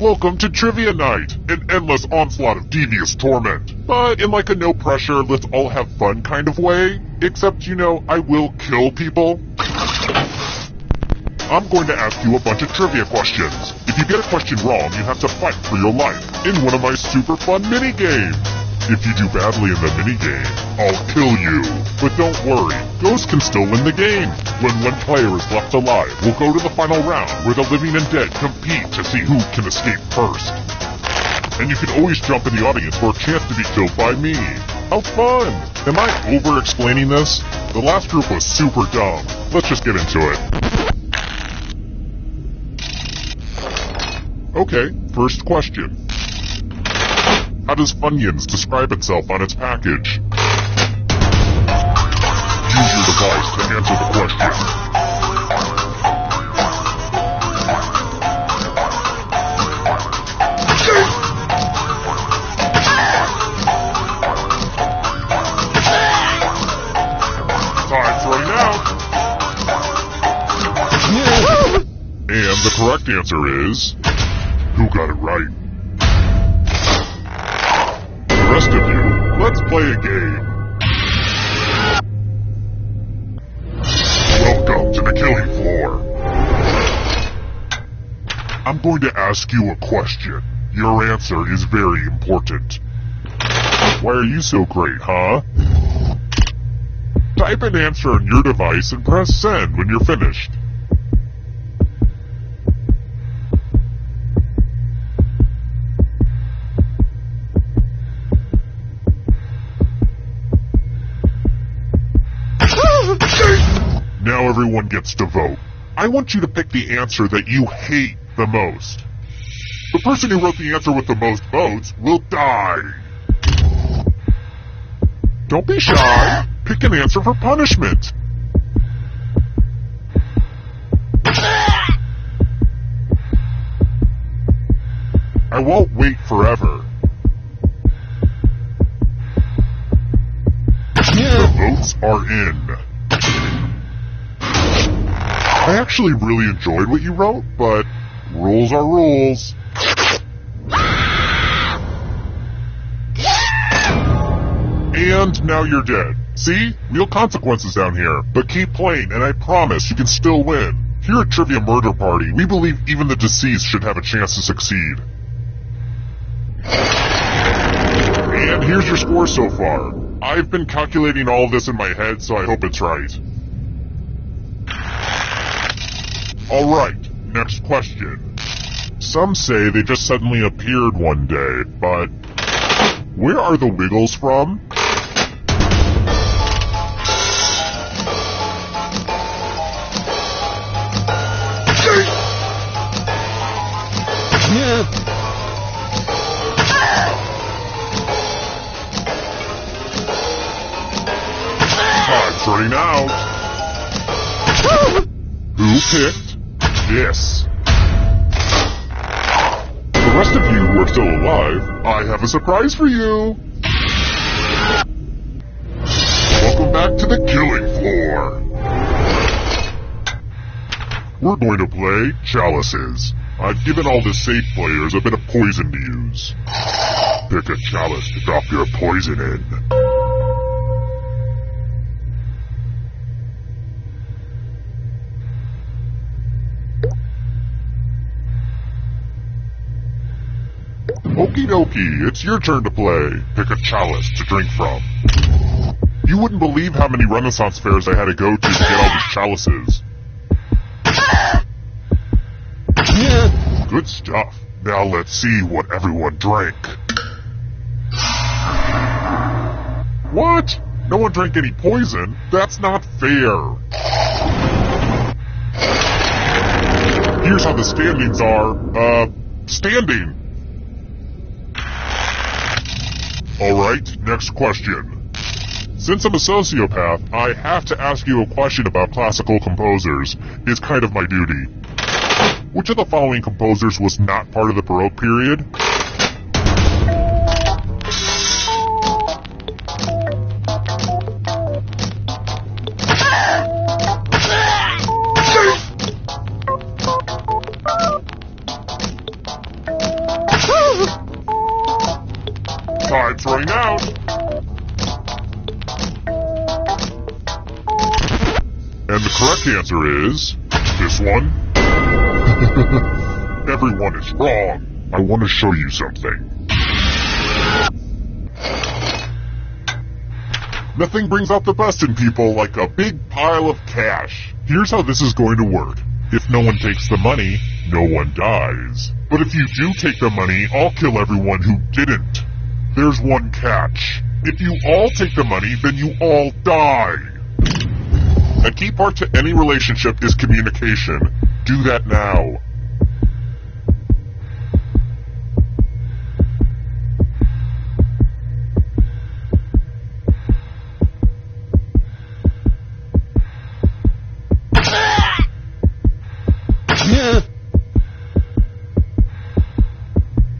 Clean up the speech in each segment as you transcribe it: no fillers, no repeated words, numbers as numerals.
Welcome to Trivia Night, an endless onslaught of devious torment. But in like a no pressure, let's all have fun kind of way. Except, you know, I will kill people. I'm going to ask you a bunch of trivia questions. If you get a question wrong, you have to fight for your life in one of my super fun mini-games. If you do badly in the minigame, I'll kill you. But don't worry, ghosts can still win the game. When one player is left alive, we'll go to the final round where the living and dead compete to see who can escape first. And you can always jump in the audience for a chance to be killed by me. How fun! Am I over-explaining this? The last group was super dumb. Let's just get into it. Okay, first question. How does Funyuns describe itself on its package? Use your device to answer the question. Time's running out. And the correct answer is... Who got it right? The rest of you, let's play a game. Welcome to the killing floor. I'm going to ask you a question. Your answer is very important. Why are you so great, huh? Type an answer on your device and press send when you're finished. Now everyone gets to vote. I want you to pick the answer that you hate the most. The person who wrote the answer with the most votes will die. Don't be shy. Pick an answer for punishment. I won't wait forever. The votes are in. I actually really enjoyed what you wrote, but rules are rules. And now you're dead. See? Real consequences down here. But keep playing, and I promise you can still win. Here at Trivia Murder Party, we believe even the deceased should have a chance to succeed. And here's your score so far. I've been calculating all this in my head, so I hope it's right. Alright, next question. Some say they just suddenly appeared one day, but where are the Wiggles from? Time's running out. Who picked this? The rest of you who are still alive, I have a surprise for you! Welcome back to the killing floor! We're going to play Chalices. I've given all the safe players a bit of poison to use. Pick a chalice to drop your poison in. Okie dokie, it's your turn to play. Pick a chalice to drink from. You wouldn't believe how many Renaissance fairs I had to go to get all these chalices. Good stuff. Now let's see what everyone drank. What? No one drank any poison? That's not fair. Here's how the standings are. Standing. Alright, next question. Since I'm a sociopath, I have to ask you a question about classical composers. It's kind of my duty. Which of the following composers was not part of the Baroque period? And the correct answer is... this one. Everyone is wrong. I want to show you something. Nothing brings out the best in people like a big pile of cash. Here's how this is going to work. If no one takes the money, no one dies. But if you do take the money, I'll kill everyone who didn't. There's one catch. If you all take the money, then you all die. A key part to any relationship is communication. Do that now.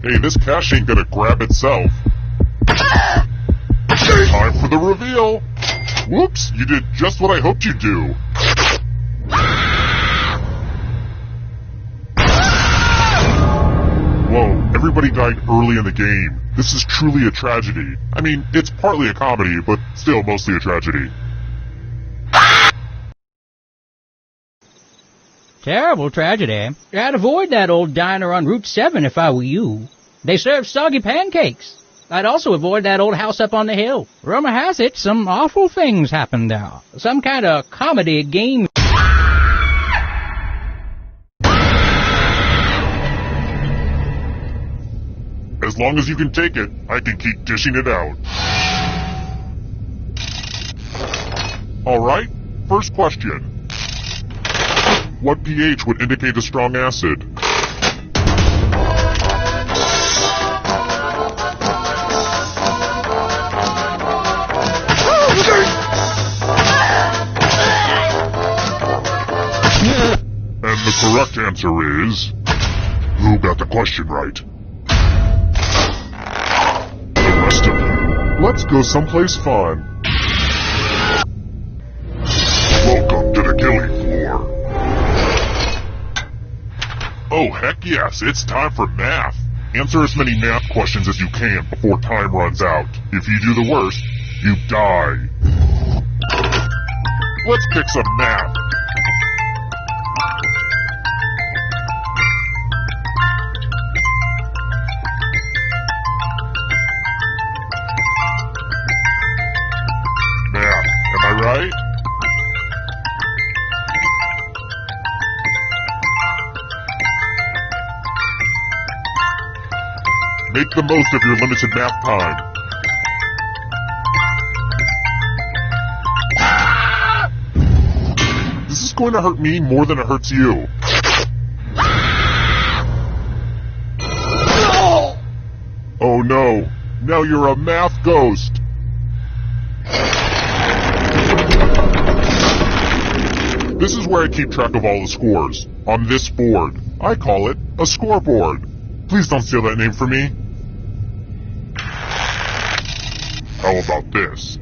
Hey, this cash ain't gonna grab itself. Time for the reveal. Whoops, you did just what I hoped you'd do. Whoa, everybody died early in the game. This is truly a tragedy. I mean, it's partly a comedy, but still mostly a tragedy. Terrible tragedy. I'd avoid that old diner on Route 7 if I were you. They serve soggy pancakes. I'd also avoid that old house up on the hill. Rumor has it some awful things happened there. Some kind of comedy game. As long as you can take it, I can keep dishing it out. Alright, first question. What pH would indicate a strong acid? And the correct answer is... who got the question right? The rest of you, let's go someplace fun. Welcome to the killing floor. Oh, heck yes, it's time for math. Answer as many math questions as you can before time runs out. If you do the worst, you die. Let's pick some math. Math, am I right? Make the most of your limited math time. This is going to hurt me more than it hurts you. Oh no, now you're a math ghost. This is where I keep track of all the scores, on this board. I call it a scoreboard. Please don't steal that name from me. How about this?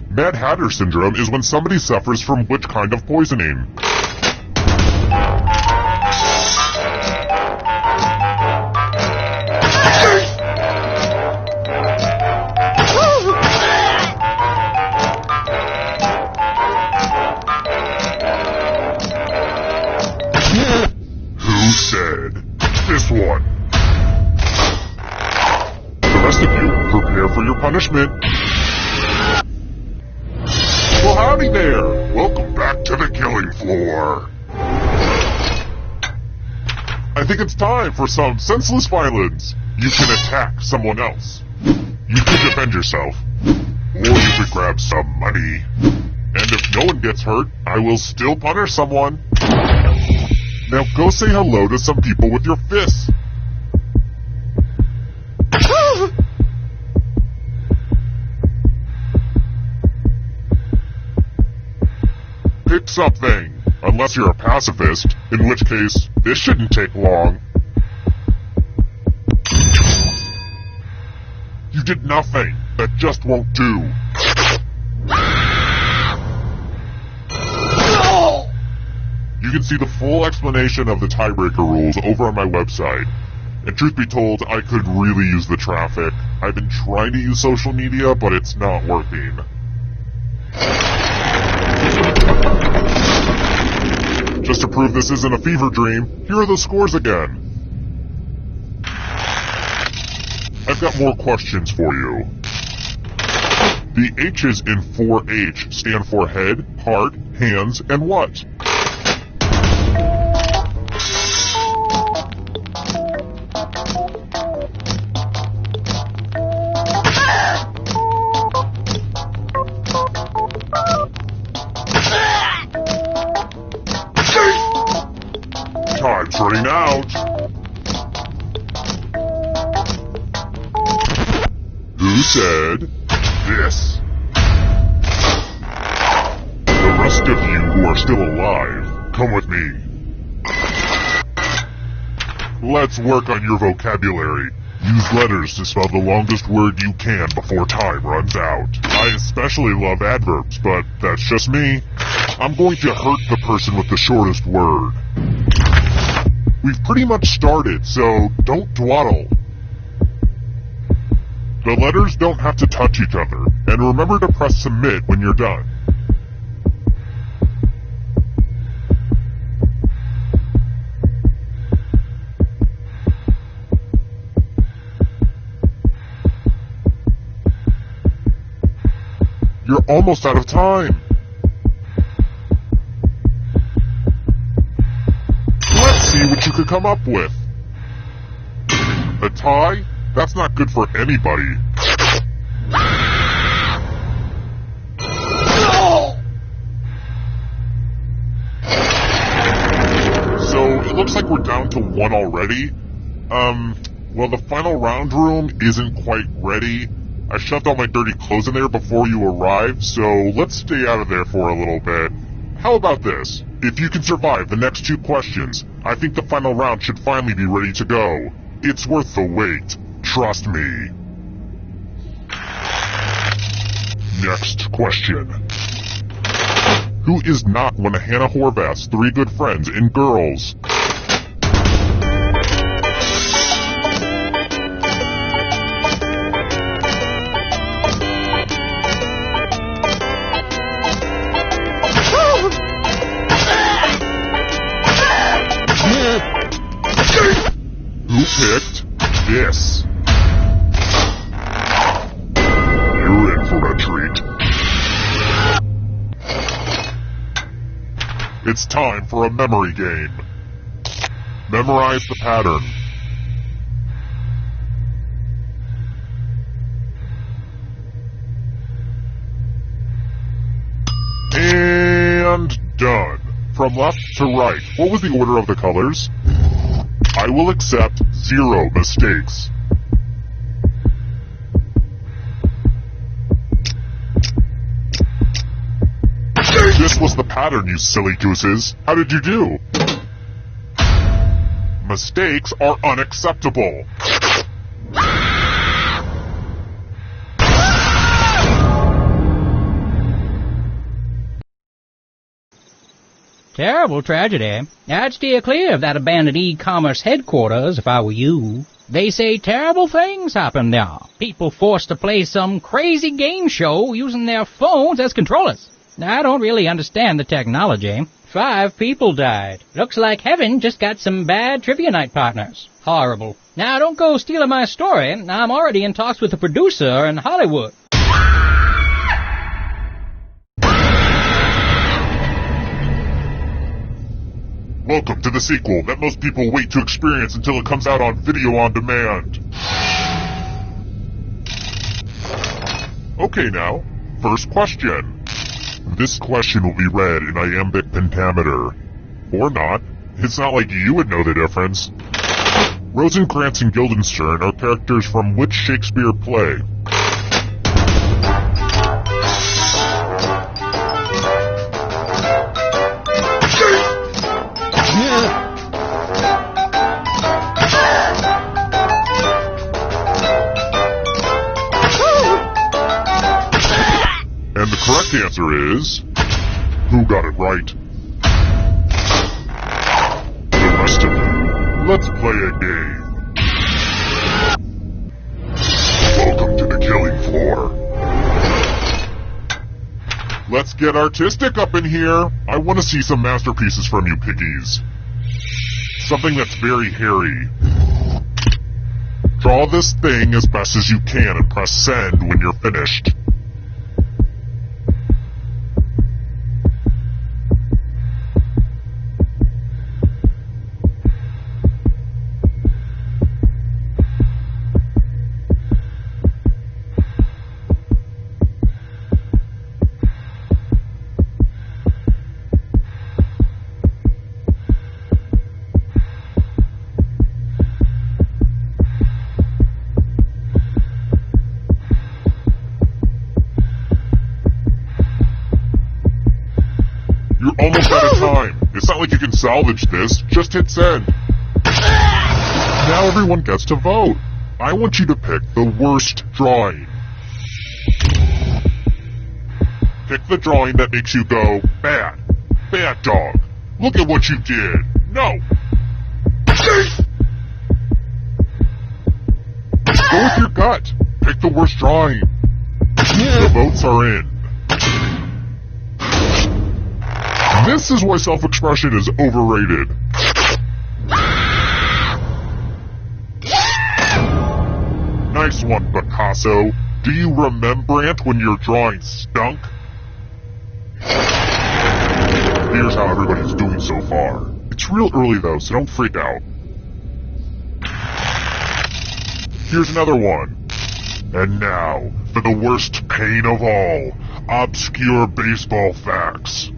Mad Hatter Syndrome is when somebody suffers from which kind of poisoning? Who said this one? The rest of you, prepare for your punishment. Well, howdy there. Welcome back to the killing floor. I think it's time for some senseless violence. You can attack someone else. You can defend yourself. Or you could grab some money. And if no one gets hurt, I will still punish someone. Now go say hello to some people with your fists. Pick something, unless you're a pacifist, in which case, this shouldn't take long. You did nothing. That just won't do. You can see the full explanation of the tiebreaker rules over on my website. And truth be told, I could really use the traffic. I've been trying to use social media, but it's not working. Just to prove this isn't a fever dream, here are the scores again. I've got more questions for you. The H's in 4H stand for head, heart, hands, and what? Time's running out. Who said this? The rest of you who are still alive, come with me. Let's work on your vocabulary. Use letters to spell the longest word you can before time runs out. I especially love adverbs, but that's just me. I'm going to hurt the person with the shortest word. We've pretty much started, so don't dawdle. The letters don't have to touch each other, and remember to press submit when you're done. You're almost out of time. Let's see what you could come up with. A tie? That's not good for anybody. So, it looks like we're down to one already. Well, the final round room isn't quite ready. I shoved all my dirty clothes in there before you arrived, so let's stay out of there for a little bit. How about this? If you can survive the next 2 questions, I think the final round should finally be ready to go. It's worth the wait. Trust me. Next question. Who is not one of Hannah Horvath's 3 good friends in Girls? Who picked this? You're in for a treat. It's time for a memory game. Memorize the pattern. And done. From left to right, what was the order of the colors? I will accept 0 mistakes. This was the pattern, you silly gooses. How did you do? Mistakes are unacceptable. Terrible tragedy. I'd steer clear of that abandoned e-commerce headquarters if I were you. They say terrible things happen there. People forced to play some crazy game show using their phones as controllers. Now, I don't really understand the technology. 5 people died. Looks like heaven just got some bad trivia night partners. Horrible. Now, don't go stealing my story. I'm already in talks with the producer in Hollywood. Welcome to the sequel that most people wait to experience until it comes out on video on demand. Okay now, first question. This question will be read in iambic pentameter. Or not. It's not like you would know the difference. Rosencrantz and Guildenstern are characters from which Shakespeare play? And the correct answer is... Who got it right? The rest of you, let's play a game. Welcome to the killing floor. Let's get artistic up in here. I want to see some masterpieces from you piggies. Something that's very hairy. Draw this thing as best as you can and press send when you're finished. You're almost out of time. It's not like you can salvage this. Just hit send. Now everyone gets to vote. I want you to pick the worst drawing. Pick the drawing that makes you go, bad. Bad dog. Look at what you did. No. Go with your gut. Pick the worst drawing. The votes are in. This is why self-expression is overrated. Nice one, Picasso. Do you remember when your drawing stunk? Here's how everybody's doing so far. It's real early though, so don't freak out. Here's another one. And now, for the worst pain of all, obscure baseball facts.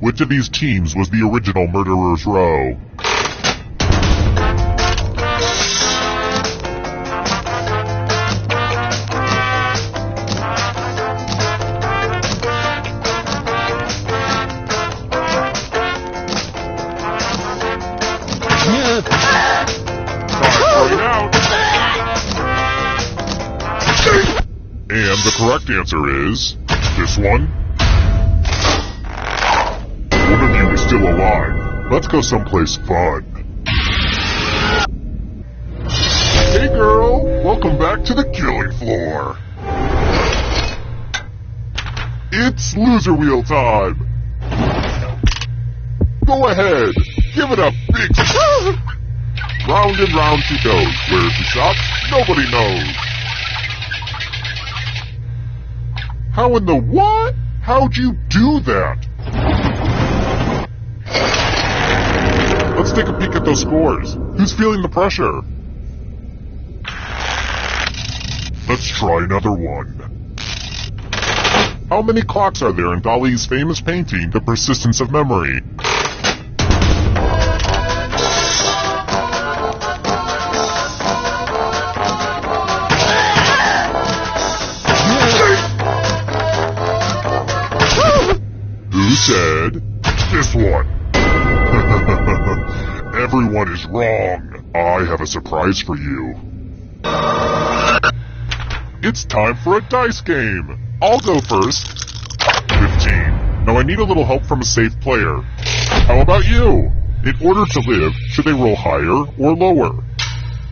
Which of these teams was the original Murderer's Row? And the correct answer is this one. One of you is still alive. Let's go someplace fun. Hey girl, welcome back to the killing floor. It's loser wheel time. Go ahead, give it a big... Round and round she goes. Where's the shot? Nobody knows. How in the what? How'd you do that? Let's take a peek at those scores. Who's feeling the pressure? Let's try another one. How many clocks are there in Dali's famous painting, The Persistence of Memory? Who said this one? Everyone is wrong. I have a surprise for you. It's time for a dice game. I'll go first. 15. Now I need a little help from a safe player. How about you? In order to live, should they roll higher or lower?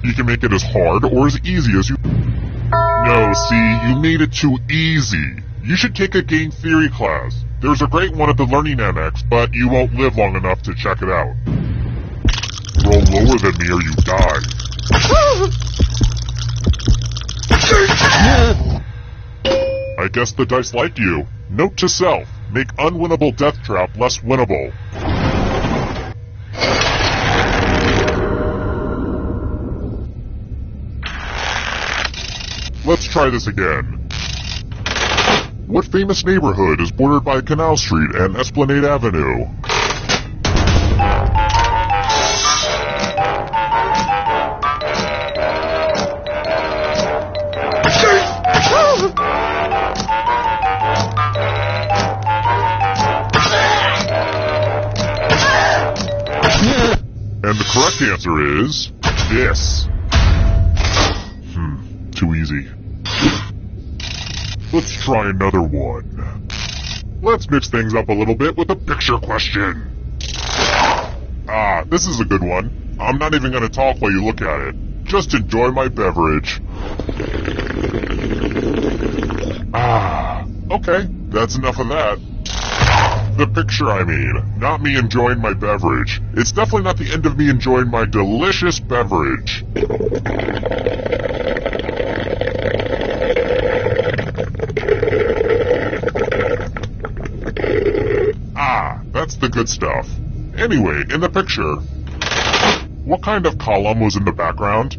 You can make it as hard or as easy as you... No, see, you made it too easy. You should take a game theory class. There's a great one at the Learning Annex, but you won't live long enough to check it out. Roll lower than me or you die. I guess the dice like you. Note to self, make unwinnable death trap less winnable. Let's try this again. What famous neighborhood is bordered by Canal Street and Esplanade Avenue? And the correct answer is this. Too easy. Let's try another one. Let's mix things up a little bit with a picture question. This is a good one. I'm not even going to talk while you look at it. Just enjoy my beverage. Okay, that's enough of that. The picture, I mean. Not me enjoying my beverage. It's definitely not the end of me enjoying my delicious beverage. Ah, that's the good stuff. Anyway, in the picture, what kind of column was in the background?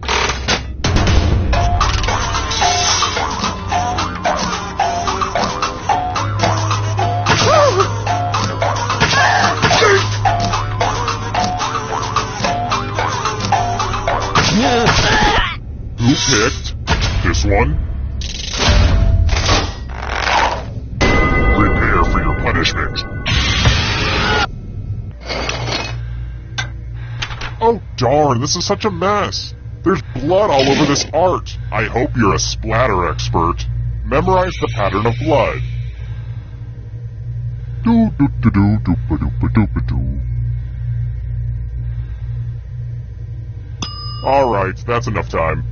Who picked this one? Prepare for your punishment. Oh darn, this is such a mess. There's blood all over this art. I hope you're a splatter expert. Memorize the pattern of blood. Alright, that's enough time.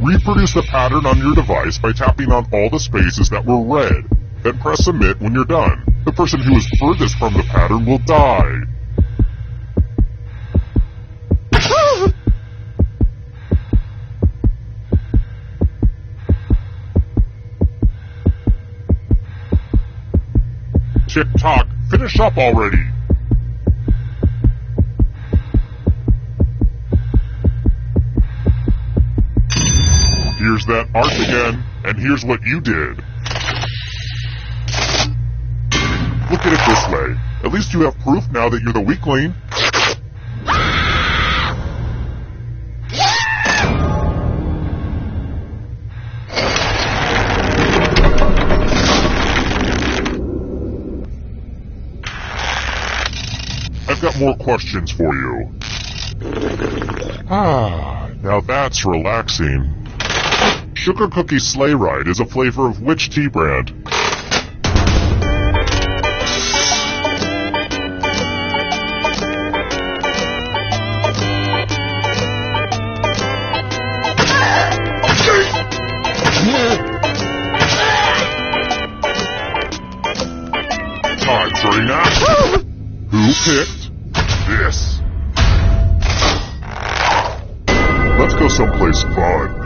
Reproduce the pattern on your device by tapping on all the spaces that were red. Then press submit when you're done. The person who is furthest from the pattern will die. Tick-tock, finish up already! Here's that art again, and here's what you did. Look at it this way. At least you have proof now that you're the weakling. I've got more questions for you. Ah, now that's relaxing. Sugar Cookie Sleigh Ride is a flavor of which tea brand? Time's running out. Who picked this? Let's go someplace fun.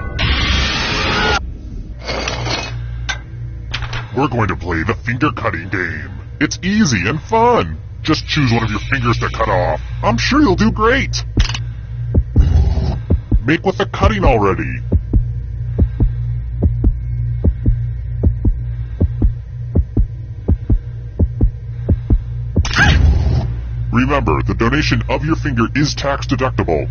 We're going to play the finger cutting game. It's easy and fun. Just choose one of your fingers to cut off. I'm sure you'll do great. Make with the cutting already. Remember, the donation of your finger is tax deductible.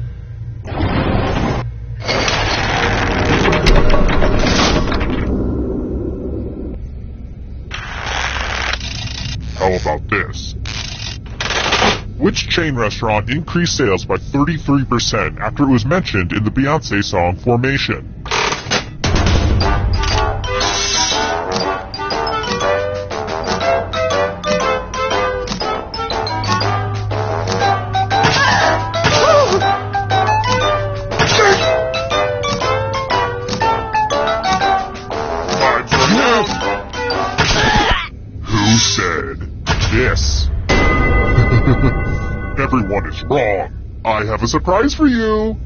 How about this? Which chain restaurant increased sales by 33% after it was mentioned in the Beyoncé song Formation? Who said this? Everyone is wrong. I have a surprise for you.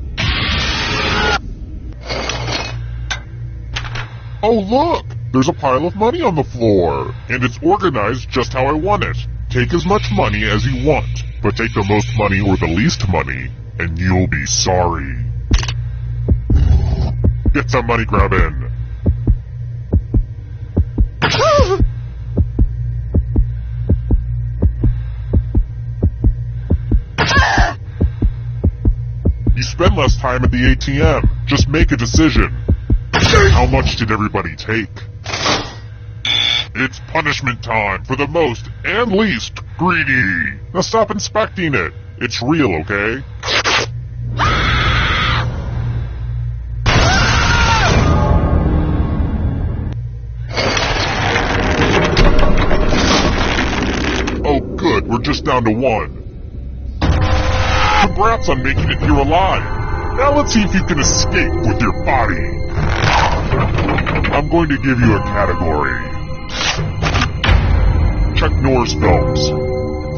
Oh look! There's a pile of money on the floor. And it's organized just how I want it. Take as much money as you want, but take the most money or the least money, and you'll be sorry. Get some money grabbing. You spend less time at the ATM. Just make a decision. How much did everybody take? It's punishment time for the most and least greedy. Now stop inspecting it. It's real, okay? Oh good, we're just down to one. Congrats on making it here alive. Now let's see if you can escape with your body. I'm going to give you a category. Chuck Norris films.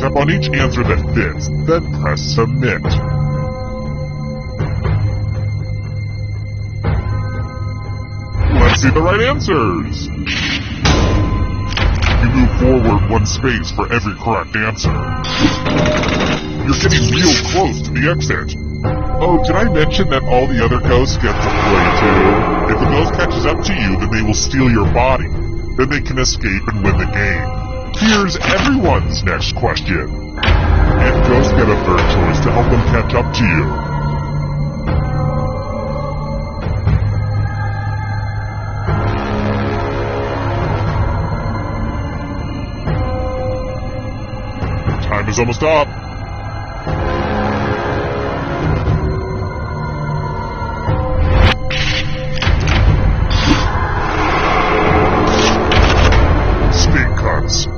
Tap on each answer that fits, then press submit. Let's see the right answers. You move forward one space for every correct answer. You're getting real close to the exit. Oh, did I mention that all the other ghosts get to play too? If the ghost catches up to you, then they will steal your body. Then they can escape and win the game. Here's everyone's next question. And ghosts get a third choice to help them catch up to you. Time is almost up. Speed cuts.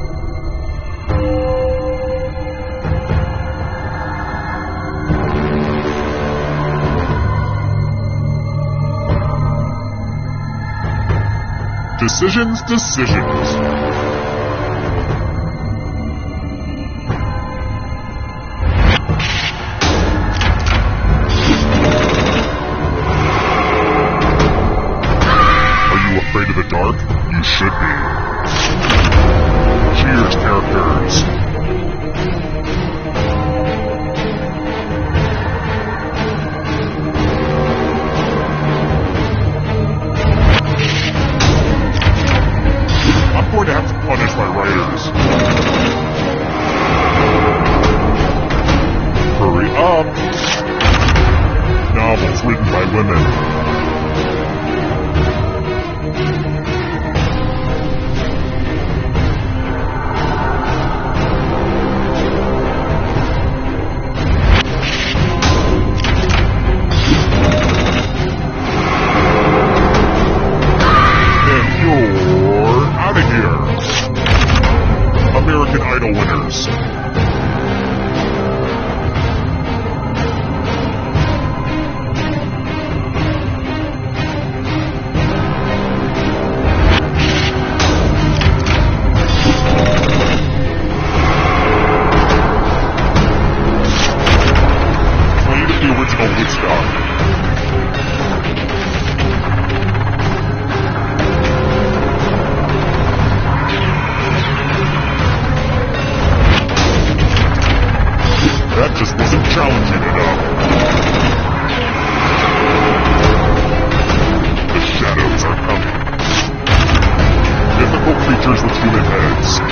Decisions. Afraid of the dark? You should be. Cheers, characters. I'm going to have to punish my writers. Hurry up. Novels written by women. American Idol winners. Played at the original Woodstock. That just wasn't challenging enough. The shadows are coming. Difficult creatures with human heads.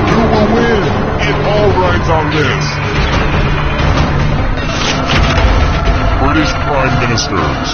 Who will win? It all rides on this. British Prime Ministers.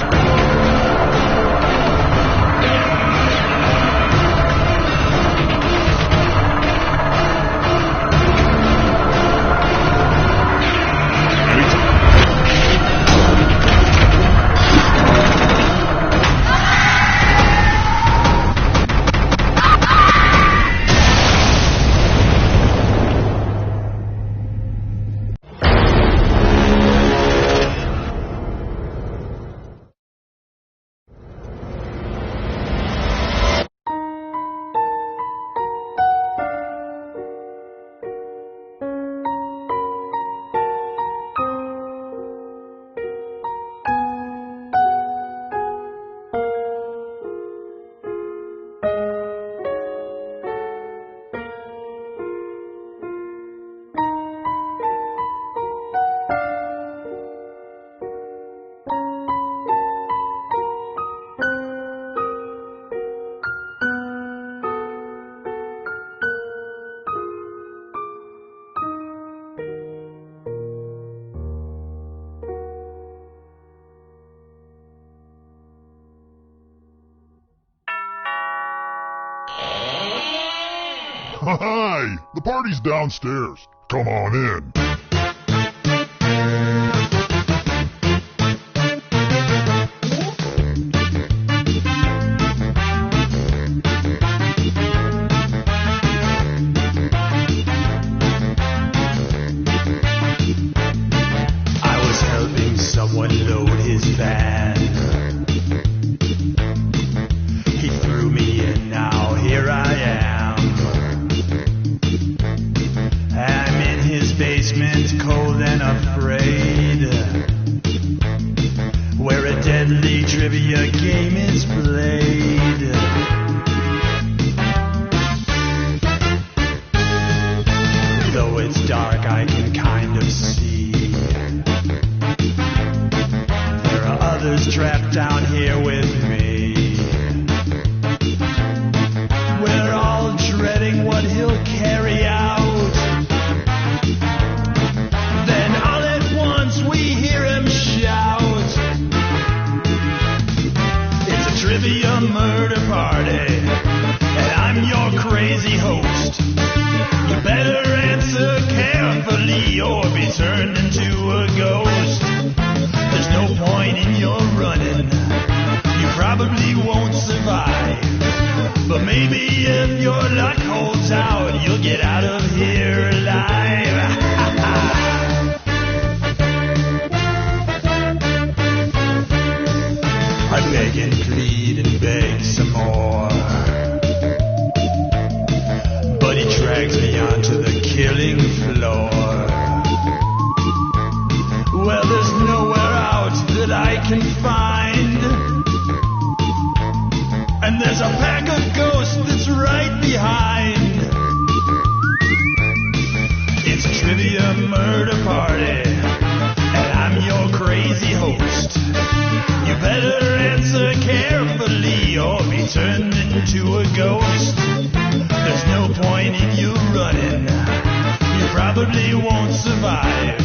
Hi! The party's downstairs. Come on in. it's dark, I can kind of see. There are others trapped down here with me. We're all dreading what he'll carry out. Then all at once we hear him shout. It's a trivia murder party, and I'm your crazy host. You better answer carefully or be turned into a ghost. There's no point in your running, you probably won't survive. But maybe if your luck holds out, you'll get out of here alive. I beg and plead and beg some more, but he drags me onto the killing floor. Well, there's nowhere out that I can find, and there's a pack of ghosts that's right behind. It's a trivia murder party, and I'm your crazy host. You better answer carefully or be turned into a ghost. There's no point in you running, you probably won't survive.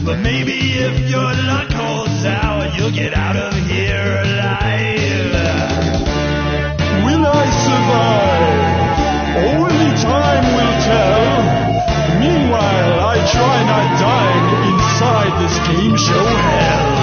But maybe if your luck holds out, you'll get out of here alive. Will I survive? Only time will tell. Meanwhile, I try not dying inside this game show hell.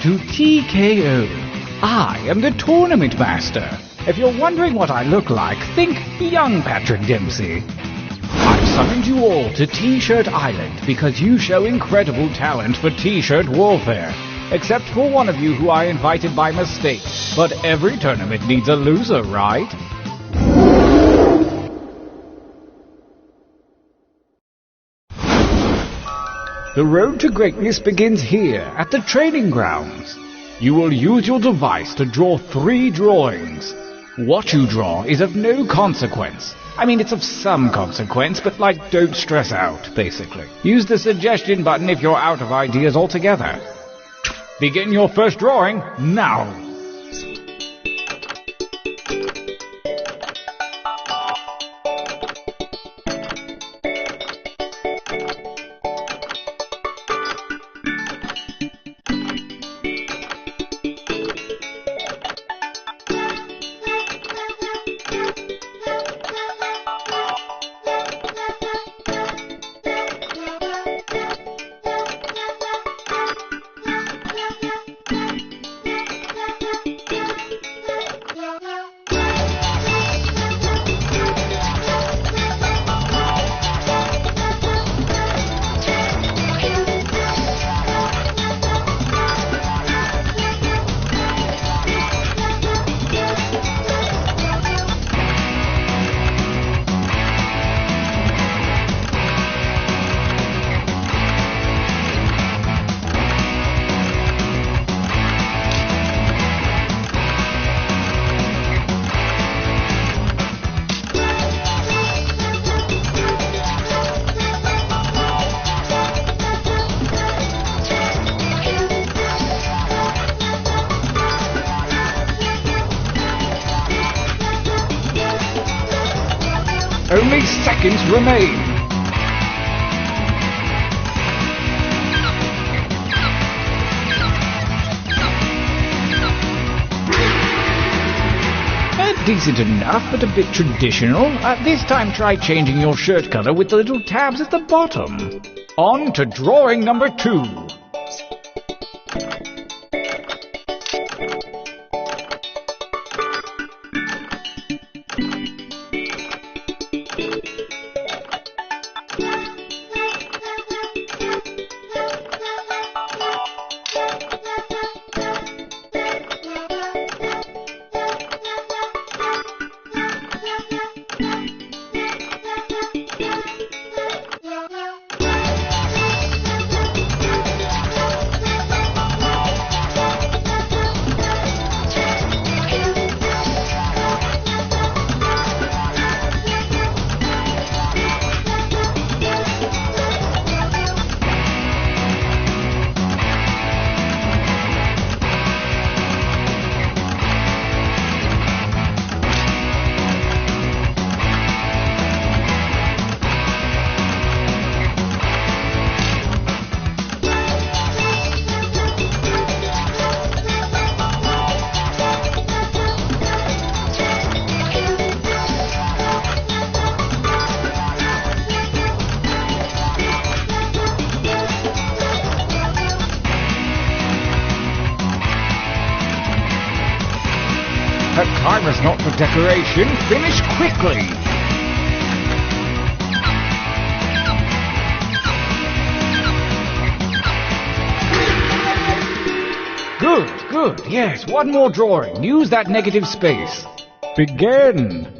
To TKO. I am the Tournament Master. If you're wondering what I look like, think young Patrick Dempsey. I've summoned you all to T-Shirt Island because you show incredible talent for T-Shirt warfare. Except for one of you who I invited by mistake. But every tournament needs a loser, right? The road to greatness begins here, at the training grounds. You will use your device to draw 3 drawings. What you draw is of no consequence. I mean, it's of some consequence, but don't stress out, basically. Use the suggestion button if you're out of ideas altogether. Begin your first drawing now. Only seconds remain. Decent enough, but a bit traditional. This time try changing your shirt color with the little tabs at the bottom. On to drawing number 2. Her timer's not for decoration. Finish quickly. Good. Yes, one more drawing. Use that negative space. Begin.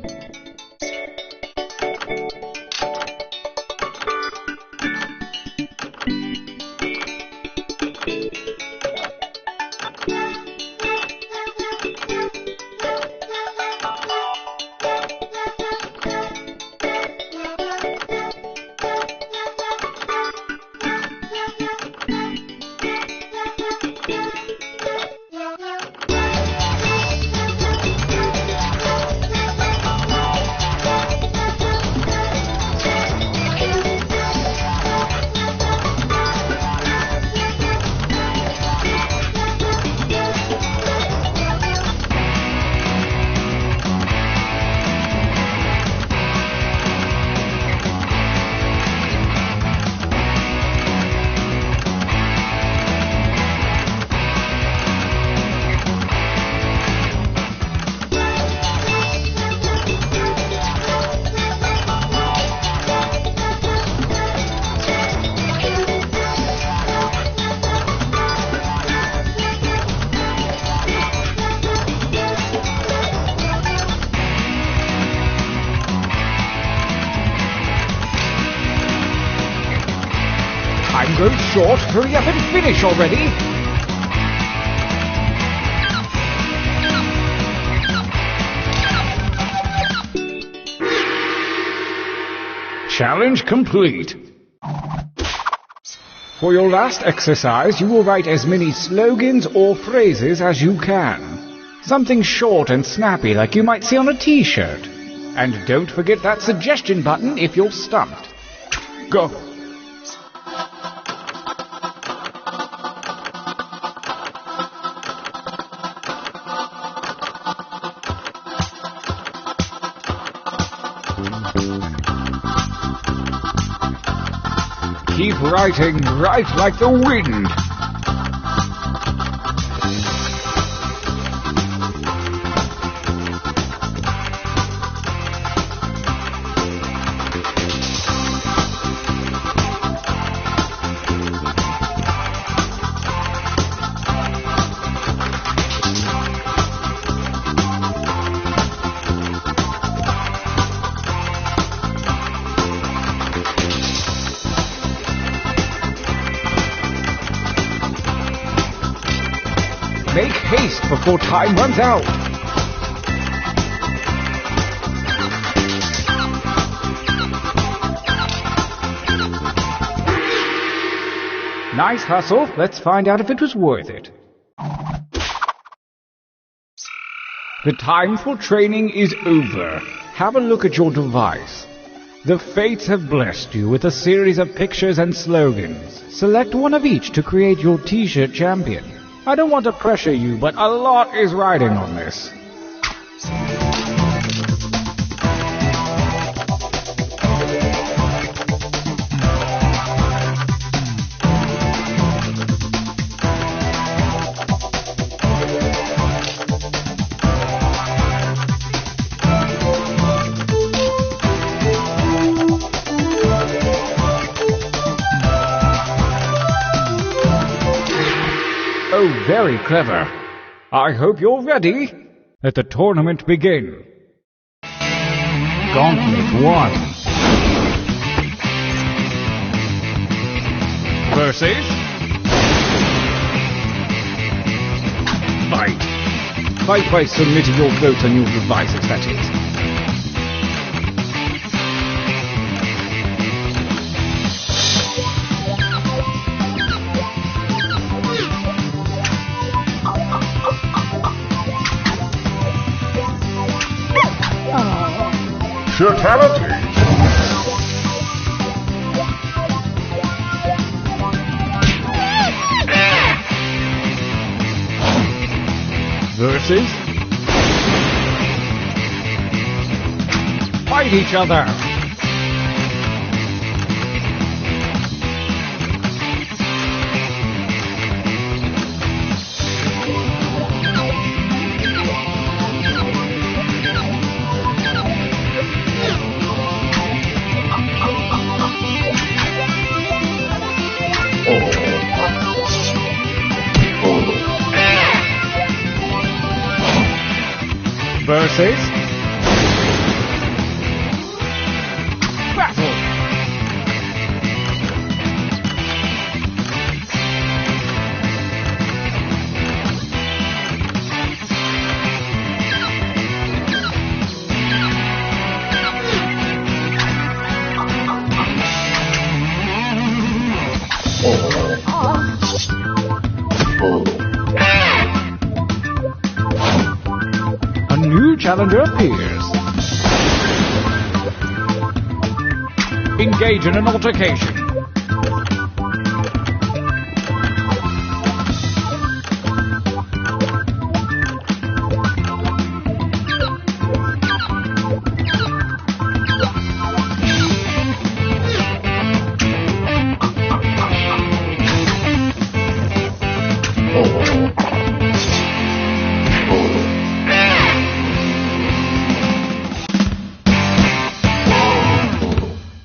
Time goes short. Hurry up and finish already. Challenge complete. For your last exercise, you will write as many slogans or phrases as you can. Something short and snappy like you might see on a t-shirt. And don't forget that suggestion button if you're stumped. Go. Keep writing, write like the wind. Make haste before time runs out. Nice hustle. Let's find out if it was worth it. The time for training is over. Have a look at your device. The fates have blessed you with a series of pictures and slogans. Select one of each to create your t-shirt champion. I don't want to pressure you, but a lot is riding on this. Oh, very clever. I hope you're ready. Let the tournament begin. Gauntlet 1. Versus... Fight. Fight by submitting your votes on your devices, that is. Fatality! Versus... Fight each other! Versus... Battle! A new challenger appears. Engage in an altercation.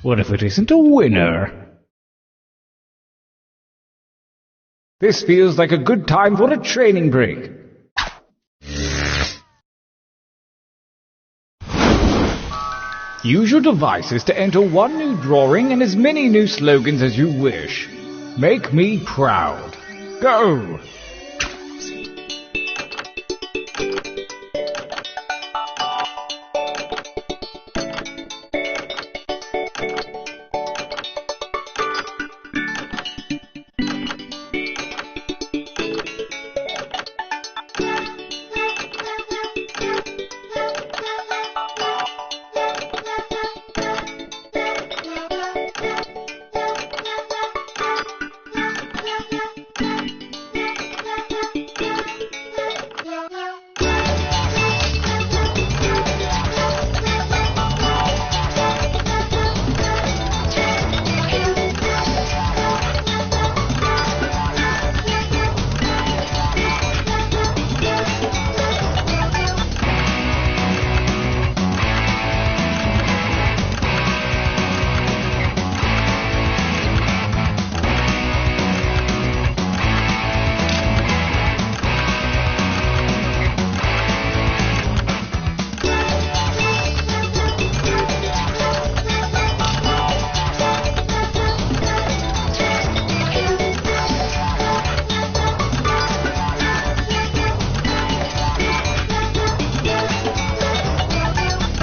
What if it isn't a winner? This feels like a good time for a training break. Use your devices to enter one new drawing and as many new slogans as you wish. Make me proud. Go!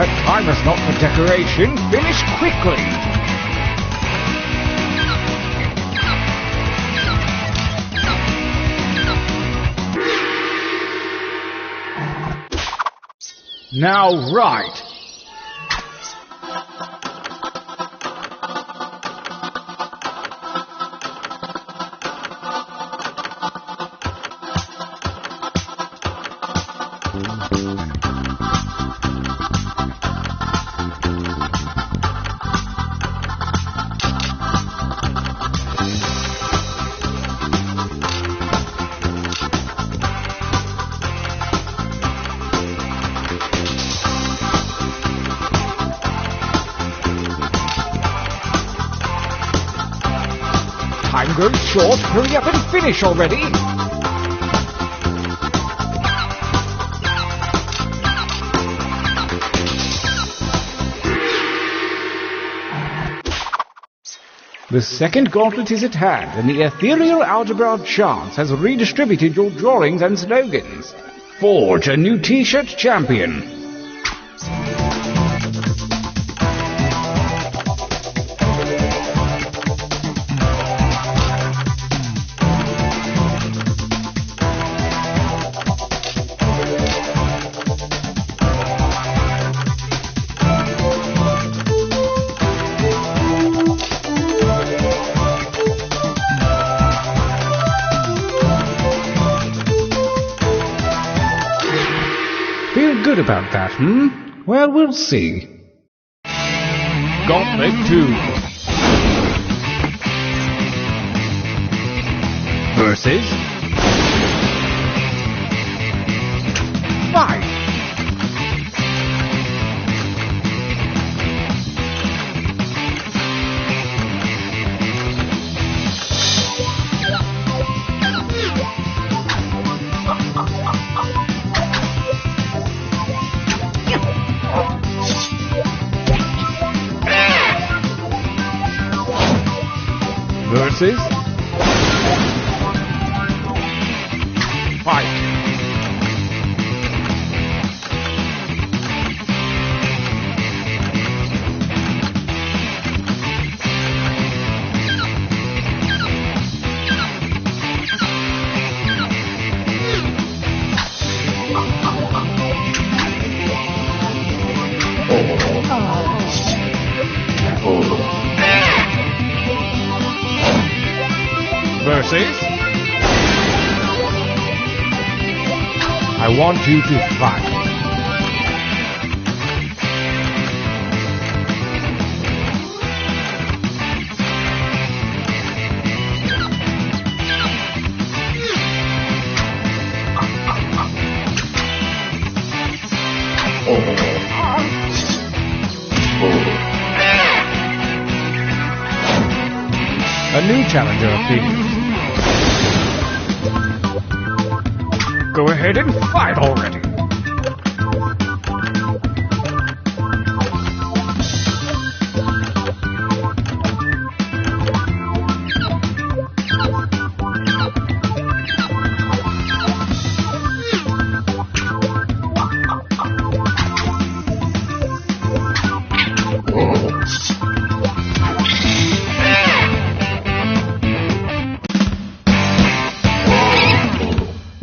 Time is not for decoration. Finish quickly. Now, right. Time goes short. Hurry up and finish already. The second gauntlet is at hand, and the ethereal algebra of chance has redistributed your drawings and slogans. Forge a new T-shirt champion. Feel good about that, Well, we'll see. Gauntlet 2. Versus... Fight! Versus... Fight! Versus... I want you to fight. A new challenger appears. Go ahead and fight already!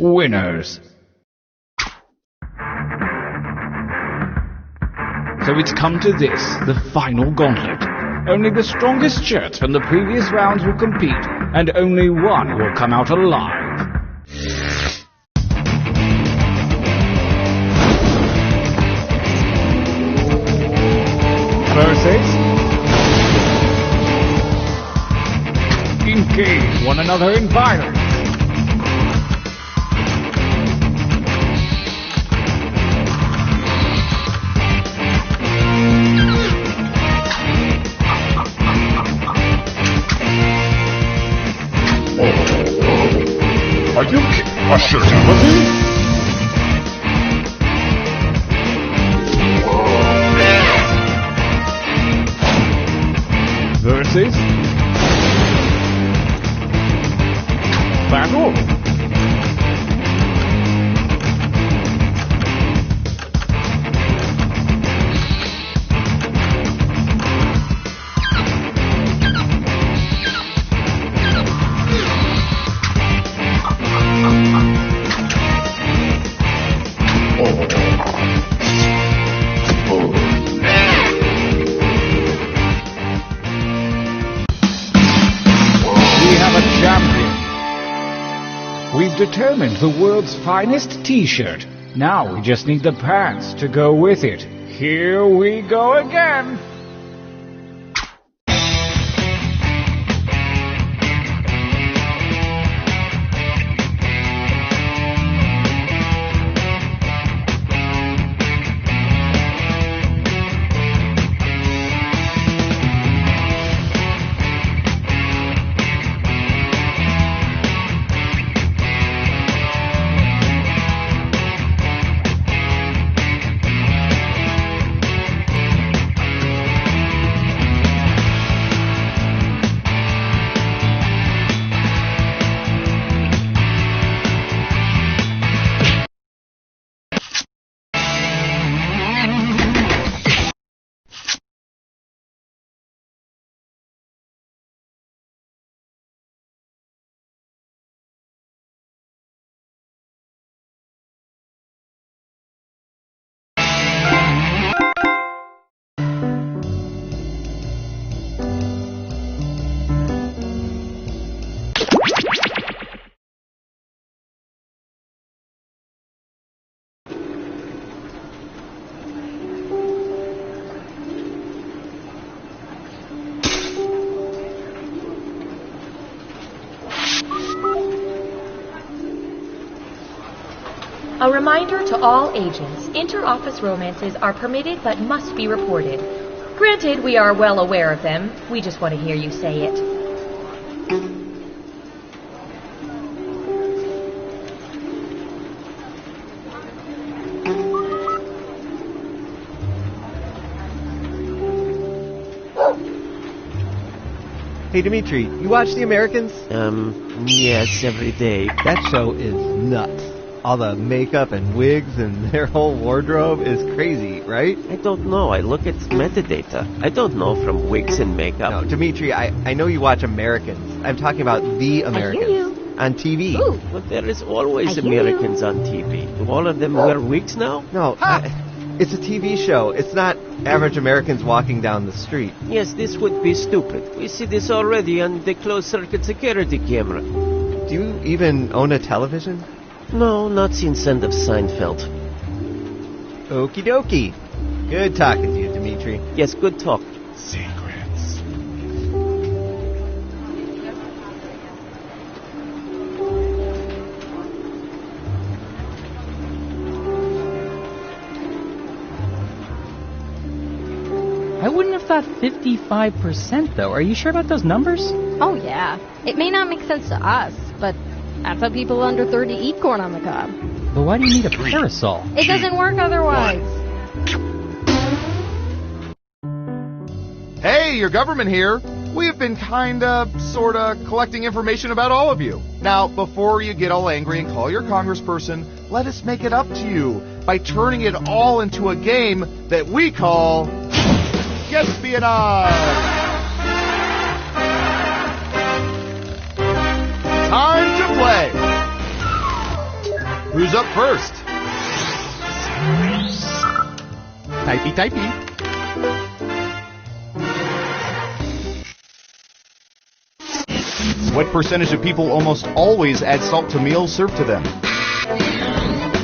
Winners. So it's come to this, the final gauntlet. Only the strongest shirts from the previous rounds will compete, and only one will come out alive. Versus... engage one another in violence. Are you kidding? A shirt empathy? Versus... determined the world's finest t-shirt. Now we just need the pants to go with it. Here we go again! A reminder to all agents, inter-office romances are permitted but must be reported. Granted, we are well aware of them. We just want to hear you say it. Hey, Dimitri, you watch The Americans? Yes, every day. That show is nuts. All the makeup and wigs and their whole wardrobe is crazy, right? I don't know. I look at metadata. I don't know from wigs and makeup. No, Dimitri, I know you watch Americans. I'm talking about The Americans. I hear you. On TV. Ooh. But there is always I hear Americans on TV. Do all of them wear wigs now? No, it's a TV show. It's not average Americans walking down the street. Yes, this would be stupid. We see this already on the closed-circuit security camera. Do you even own a television? No, not since end of Seinfeld. Okie dokie. Good talking to you, Dimitri. Yes, good talk. Secrets. I wouldn't have thought 55%, though. Are you sure about those numbers? Oh, yeah. It may not make sense to us, but that's how people under 30 eat corn on the cob. But why do you need a parasol? It doesn't work otherwise. Hey, your government here. We have been sorta collecting information about all of you. Now, before you get all angry and call your congressperson, let us make it up to you by turning it all into a game that we call Espionage. Time to play. Who's up first? Typey, typey. What percentage of people almost always add salt to meals served to them?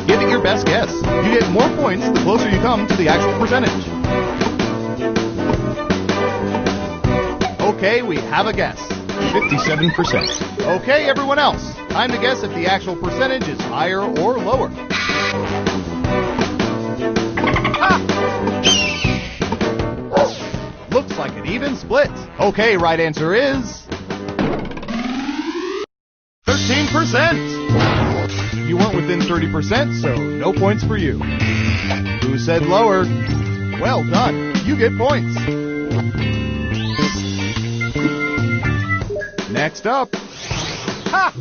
Give it your best guess. You get more points the closer you come to the actual percentage. Okay, we have a guess. 57%. Okay, everyone else. Time to guess if the actual percentage is higher or lower. Ha! Looks like an even split. Okay, right answer is 13%. You weren't within 30%, so no points for you. Who said lower? Well done. You get points. Next up. Ha!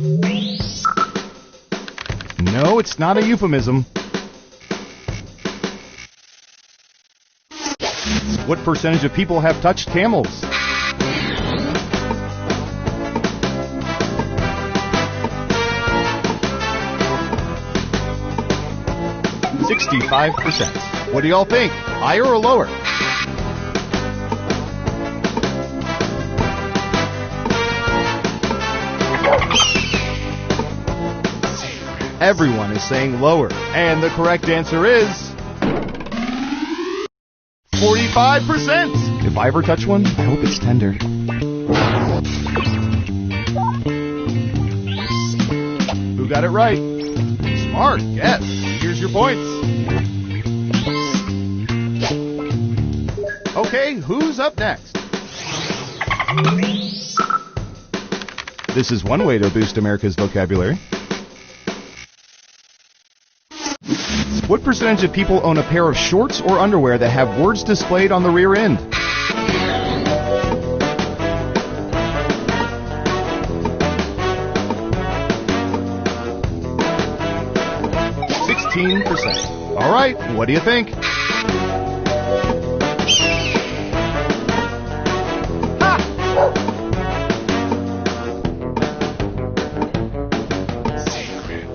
No, it's not a euphemism. What percentage of people have touched camels? %. What do y'all think? Higher or lower? Everyone is saying lower. And the correct answer is 45%. If I ever touch one, I hope it's tender. Who got it right? Smart, yes. Here's your points. Okay, who's up next? This is one way to boost America's vocabulary. What percentage of people own a pair of shorts or underwear that have words displayed on the rear end? 16%. All right, what do you think? Ha!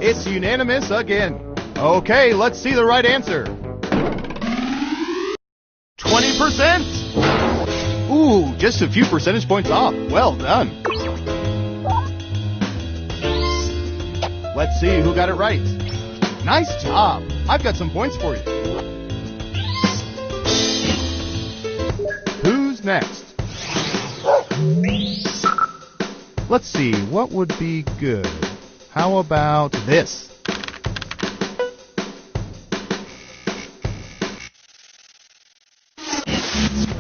It's unanimous again. Okay, let's see the right answer. 20%! Ooh, just a few percentage points off. Well done. Let's see who got it right. Nice job. I've got some points for you. Who's next? Let's see, what would be good? How about this?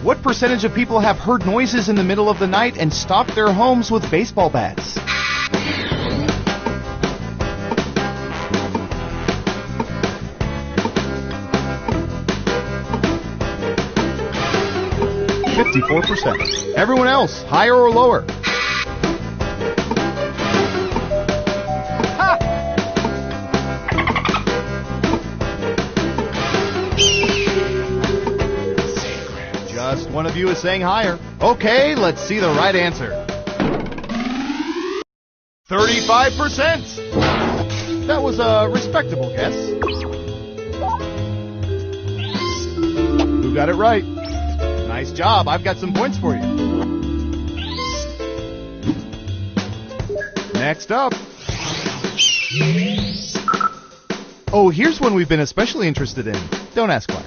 What percentage of people have heard noises in the middle of the night and stalked their homes with baseball bats? 54%. Everyone else, higher or lower? Ha! Just one of you is saying higher. Okay, let's see the right answer. 35%. That was a respectable guess. Who got it right? Nice job. I've got some points for you. Next up. Oh, here's one we've been especially interested in. Don't ask why.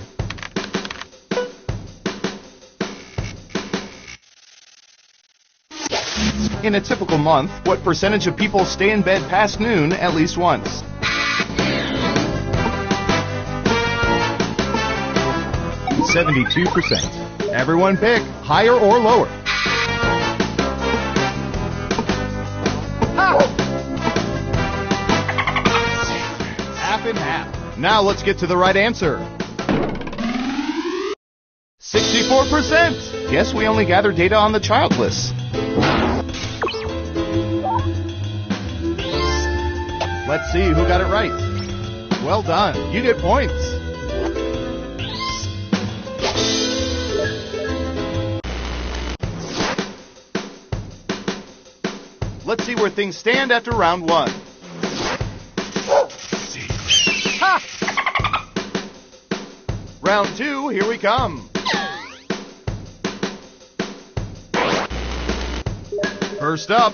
In a typical month, what percentage of people stay in bed past noon at least once? 72%. Everyone pick higher or lower. Ha! Half and half. Now let's get to the right answer. 64%. Guess we only gathered data on the childless. Let's see who got it right. Well done. You get points. Let's see where things stand after round one. Ha! Round two, here we come. First up.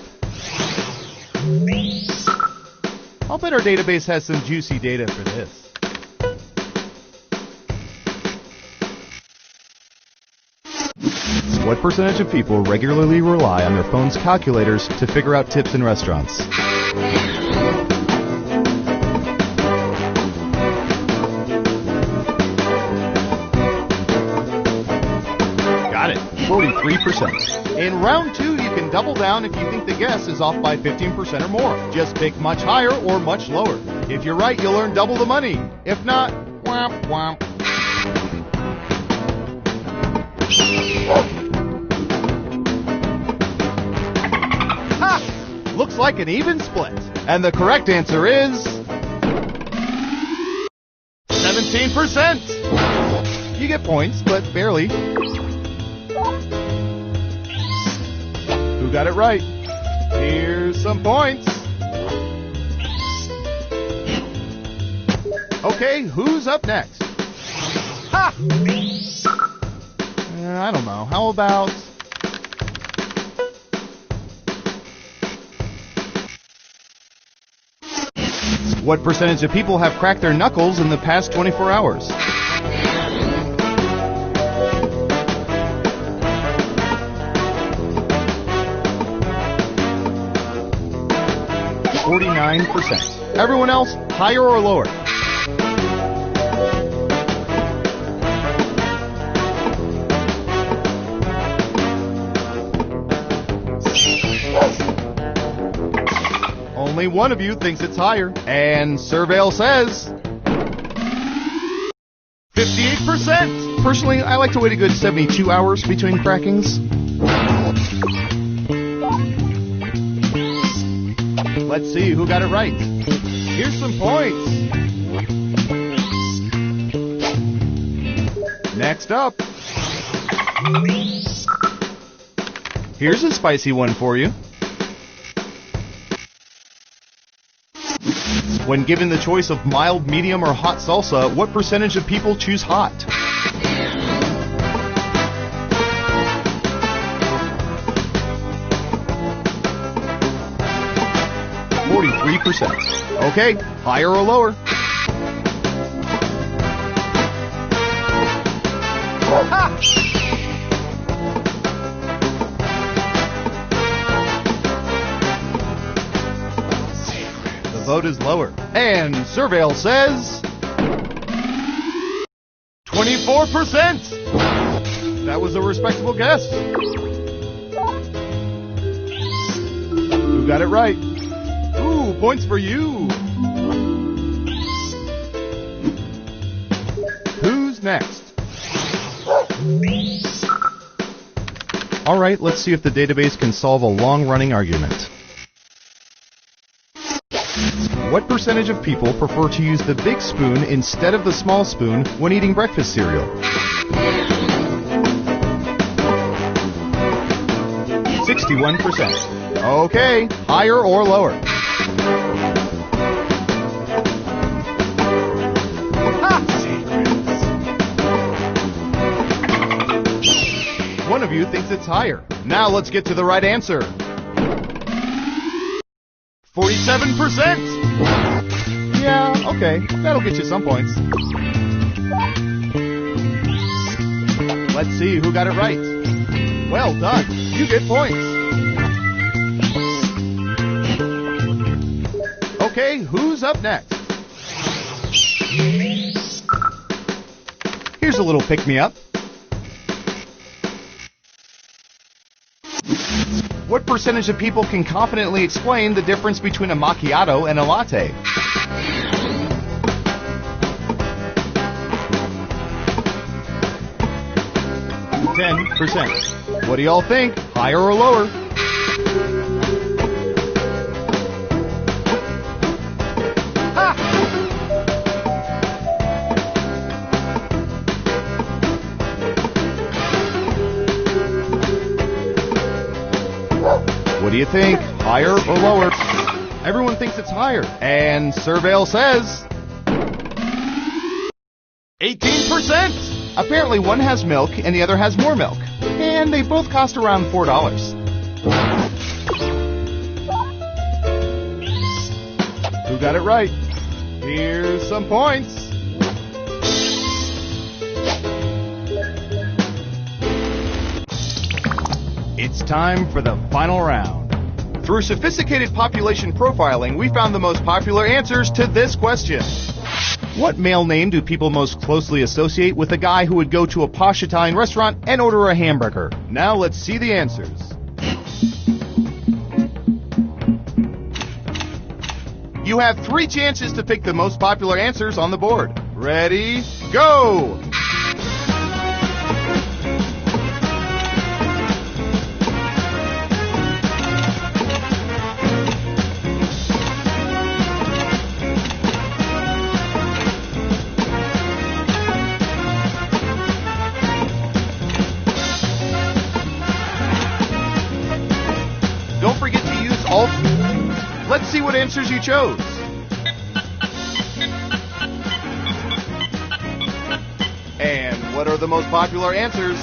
I'll bet our database has some juicy data for this. What percentage of people regularly rely on their phone's calculators to figure out tips in restaurants? Got it, 43%. In round two, you can double down if you think the guess is off by 15% or more. Just pick much higher or much lower. If you're right, you'll earn double the money. If not, womp womp. Ha! Looks like an even split. And the correct answer is 17%. You get points, but barely. Who got it right? Here's some points. Okay, who's up next? Ha! I don't know. How about... What percentage of people have cracked their knuckles in the past 24 hours? 49%. Everyone else, higher or lower? Only one of you thinks it's higher. And Surveil says 58%. Personally, I like to wait a good 72 hours between crackings. Let's see who got it right. Here's some points. Next up, here's a spicy one for you. When given the choice of mild, medium, or hot salsa, what percentage of people choose hot? %. Okay, higher or lower? Ha! The vote is lower. And Surveil says 24%. That was a respectable guess. Who got it right? Ooh, points for you. Who's next? All right, let's see if the database can solve a long-running argument. What percentage of people prefer to use the big spoon instead of the small spoon when eating breakfast cereal? 61%. Okay, higher or lower? One of you thinks it's higher. Now let's get to the right answer. 47%! Yeah, okay. That'll get you some points. Let's see who got it right. Well done. You get points. Okay, who's up next? Here's a little pick-me-up. What percentage of people can confidently explain the difference between a macchiato and a latte? 10%. What do y'all think? Higher or lower? Ha! What do you think? Higher or lower? Everyone thinks it's higher. And Surveil says 18%! Apparently one has milk and the other has more milk. And they both cost around $4. Who got it right? Here's some points. It's time for the final round. Through sophisticated population profiling, we found the most popular answers to this question. What male name do people most closely associate with a guy who would go to a posh Italian restaurant and order a hamburger? Now let's see the answers. You have 3 chances to pick the most popular answers on the board. Ready, go! Don't forget to use Alt. Let's see what answers you chose. And what are the most popular answers?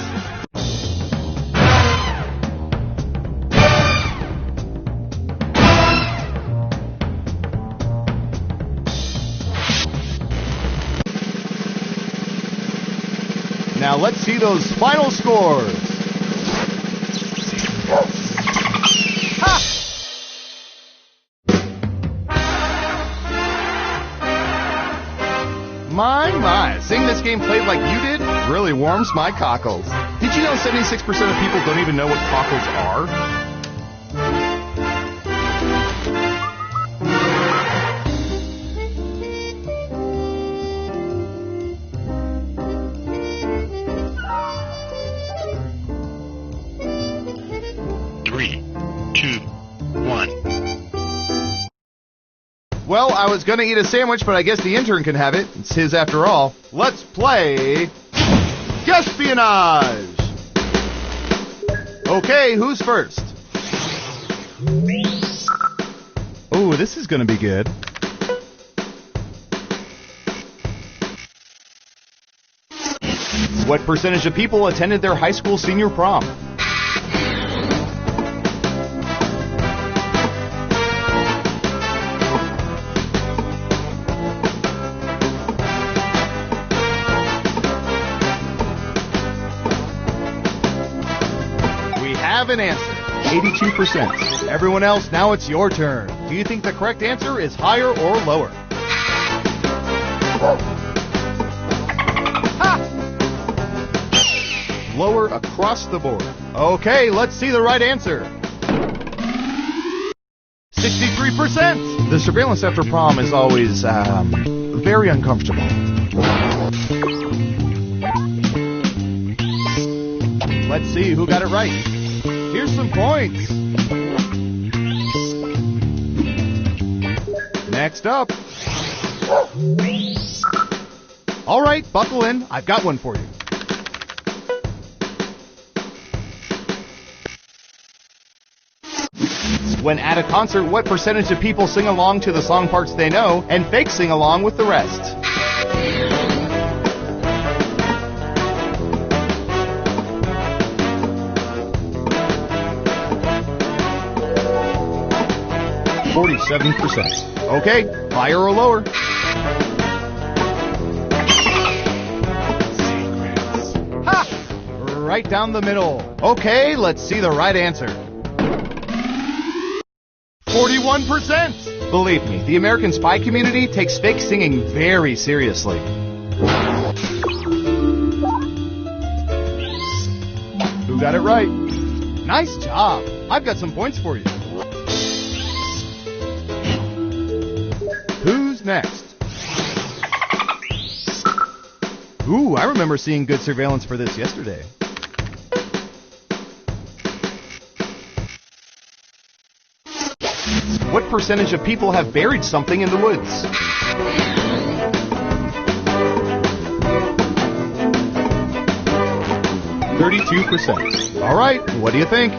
Now let's see those final scores. Ha! My, seeing this game played like you did really warms my cockles. Did you know 76% of people don't even know what cockles are? Well, I was gonna eat a sandwich, but I guess the intern can have it. It's his after all. Let's play Espionage! Okay, who's first? Ooh, this is gonna be good. What percentage of people attended their high school senior prom? Have an answer. 82%. Everyone else, now it's your turn. Do you think the correct answer is higher or lower? Ha! Lower across the board. Okay, let's see the right answer. 63%. The surveillance after prom is always, very uncomfortable. Let's see who got it right. Here's some points. Next up. All right, buckle in. I've got one for you. When at a concert, what percentage of people sing along to the song parts they know and fake sing along with the rest? %. Okay, higher or lower? Ha! Right down the middle. Okay, let's see the right answer. 41%! Believe me, the American spy community takes fake singing very seriously. Who got it right? Nice job! I've got some points for you. Who's next? Ooh, I remember seeing good surveillance for this yesterday. What percentage of people have buried something in the woods? %. All right, what do you think?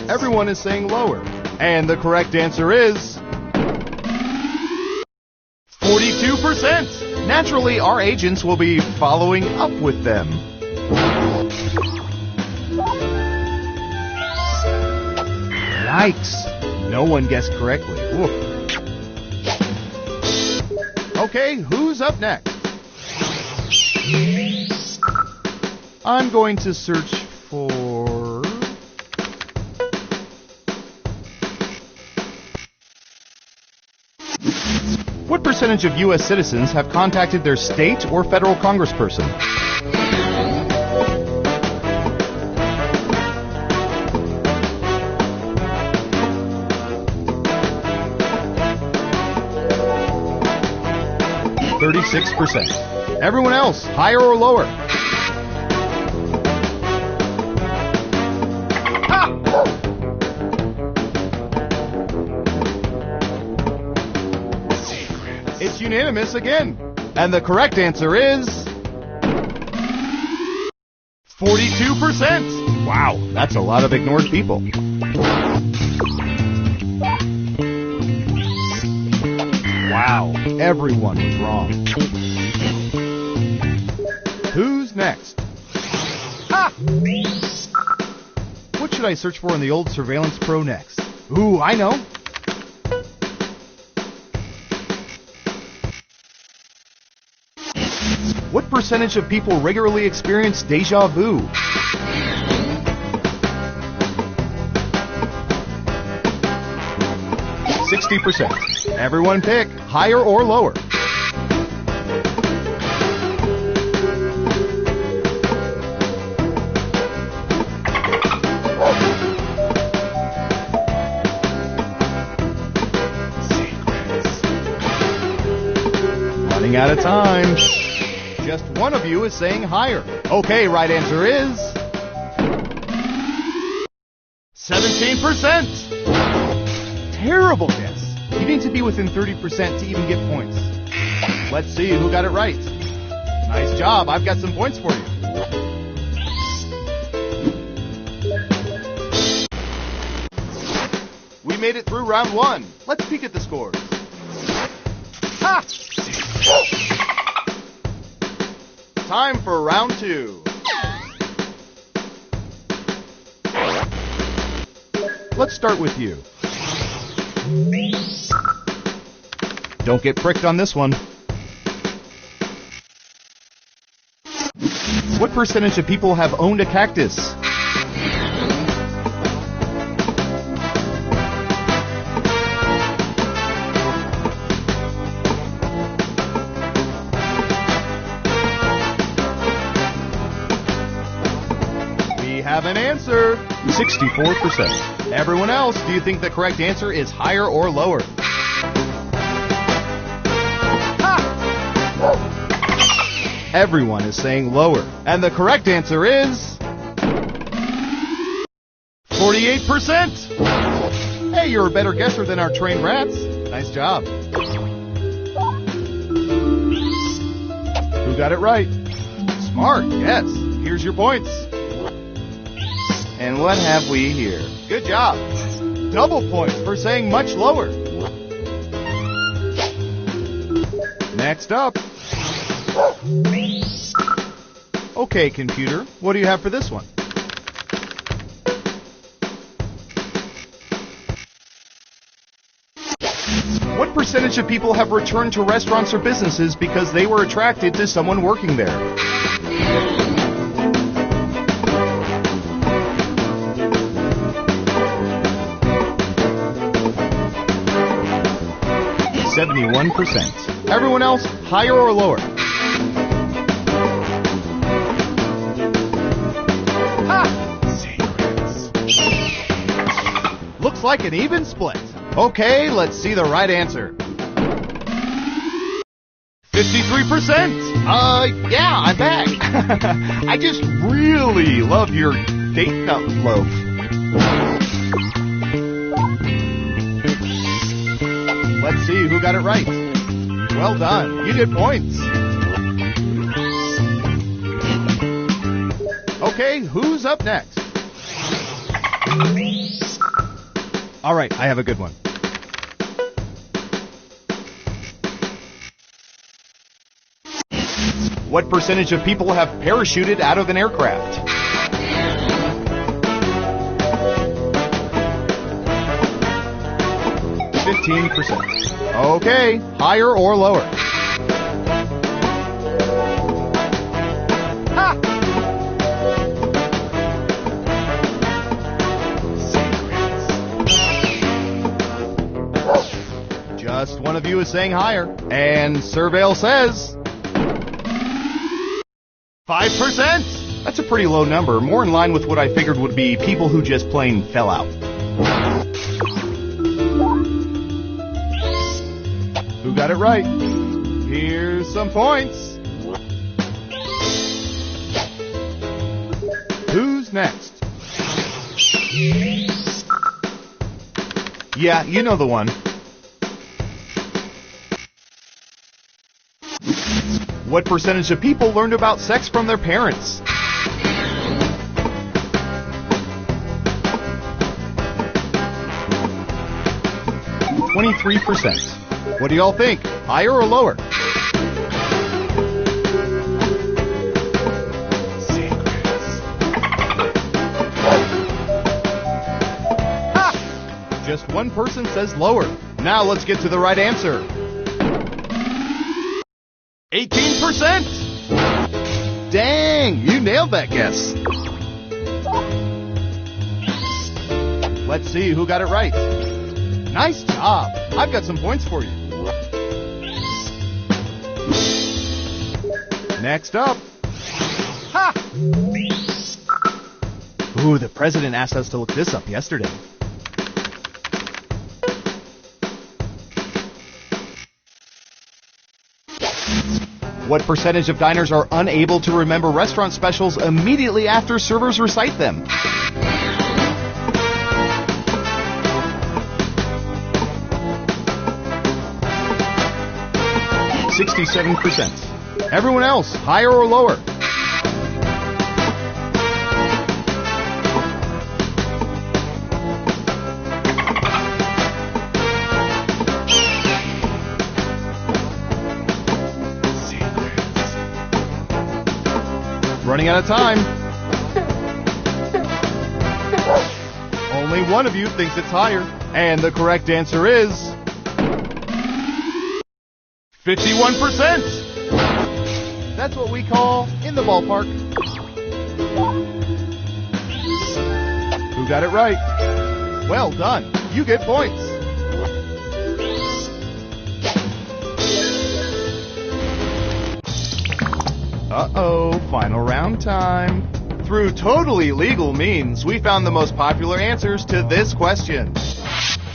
Everyone is saying lower. And the correct answer is 42%. Naturally, our agents will be following up with them. Yikes. No one guessed correctly. Oof. Okay, who's up next? I'm going to search for... What percentage of U.S. citizens have contacted their state or federal congressperson? %. Everyone else, higher or lower? Ha! It's unanimous again. And the correct answer is 42%. Wow, that's a lot of ignored people. Wow, everyone was wrong. Who's next? Ha! should I search for in the old Surveillance Pro next? Ooh, I know. What percentage of people regularly experience deja vu? %. Everyone pick higher or lower. Running out of time. Just one of you is saying higher. Okay, right answer is 17%. Terrible guess. You need to be within 30% to even get points. Let's see who got it right. Nice job. I've got some points for you. We made it through round 1. Let's peek at the scores. Ha! Time for round 2. Let's start with you. Don't get pricked on this one. What percentage of people have owned a cactus? We have an answer. 64%. Everyone else, do you think the correct answer is higher or lower? Everyone is saying lower. And the correct answer is 48%. Hey, you're a better guesser than our trained rats. Nice job. Who got it right? Smart, yes. Here's your points. And what have we here? Good job. Double points for saying much lower. Next up. Okay, computer, what do you have for this one? What percentage of people have returned to restaurants or businesses because they were attracted to someone working there? %. Everyone else, higher or lower? Looks like an even split. Okay, let's see the right answer. 53%. Yeah, I'm back. I just really love your date nut loaf. Let's see who got it right. Well done. You get points. Okay, who's up next? All right, I have a good one. What percentage of people have parachuted out of an aircraft? %. Okay, higher or lower? Ha! Just one of you is saying higher. And Surveil says 5%. That's a pretty low number, more in line with what I figured would be people who just plain fell out. Who got it right? Here's some points. Who's next? Yeah, you know the one. What percentage of people learned about sex from their parents? %. What do y'all think? Higher or lower? Just one person says lower. Now let's get to the right answer. 18%! Dang, you nailed that guess. Let's see who got it right. Nice job. I've got some points for you. Next up. Ha! Ooh, the president asked us to look this up yesterday. What percentage of diners are unable to remember restaurant specials immediately after servers recite them? 67%. Everyone else, higher or lower? Running out of time. Only one of you thinks it's higher. And the correct answer is 51%. That's what we call in the ballpark. Who got it right? Well done. You get points. Uh-oh, final round time. Through totally legal means, we found the most popular answers to this question.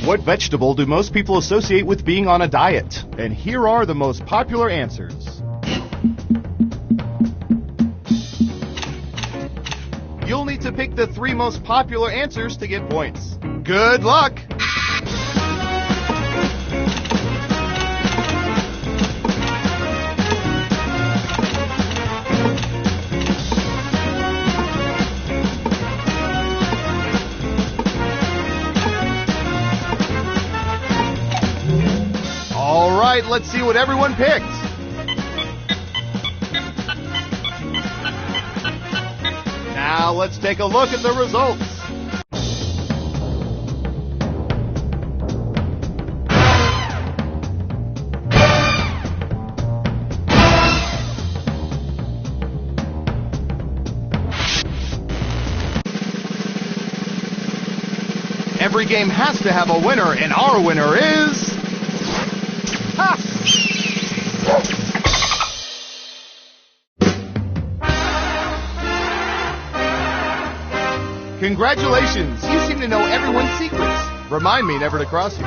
What vegetable do most people associate with being on a diet? And here are the most popular answers. You'll need to pick the 3 most popular answers to get points. Good luck! Let's see what everyone picked. Now let's take a look at the results. Every game has to have a winner, and our winner is... Ha! Congratulations! You seem to know everyone's secrets. Remind me never to cross you.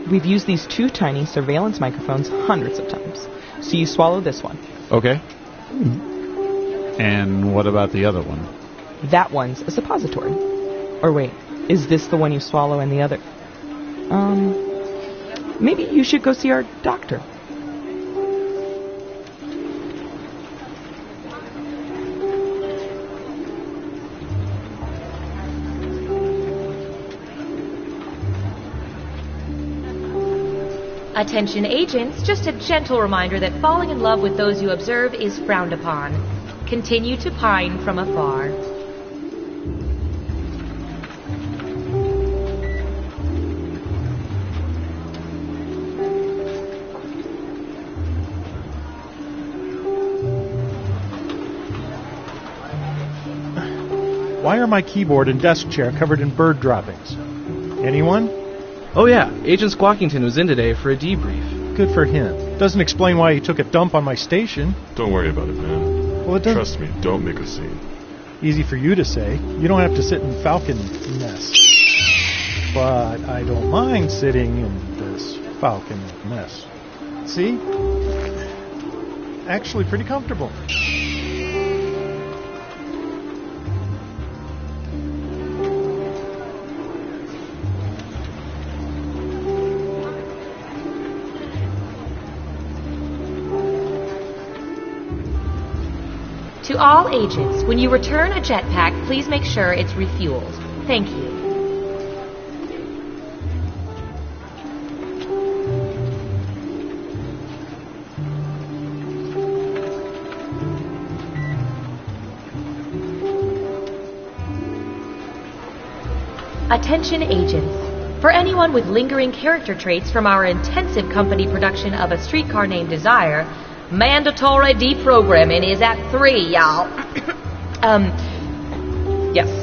We've used these 2 tiny surveillance microphones hundreds of times. So you swallow this one. Okay. And what about the other one? That one's a suppository. Or wait, is this the one you swallow and the other? Maybe you should go see our doctor. Attention agents, just a gentle reminder that falling in love with those you observe is frowned upon. Continue to pine from afar. Why are my keyboard and desk chair covered in bird droppings? Anyone? Oh yeah, Agent Squawkington was in today for a debrief. Good for him. Doesn't explain why he took a dump on my station. Don't worry about it, man. Well, it doesn't. Trust me, don't make a scene. Easy for you to say. You don't have to sit in Falcon mess. But I don't mind sitting in this Falcon mess. See? Actually pretty comfortable. To all agents, when you return a jetpack, please make sure it's refueled. Thank you. Attention agents. For anyone with lingering character traits from our intensive company production of A Streetcar Named Desire, mandatory deprogramming is at 3, y'all. Yes.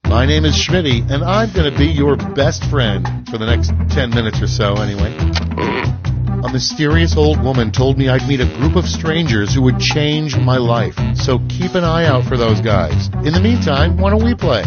My name is Schmitty, and I'm going to be your best friend for the next 10 minutes or so, anyway. A mysterious old woman told me I'd meet a group of strangers who would change my life, so keep an eye out for those guys. In the meantime, why don't we play?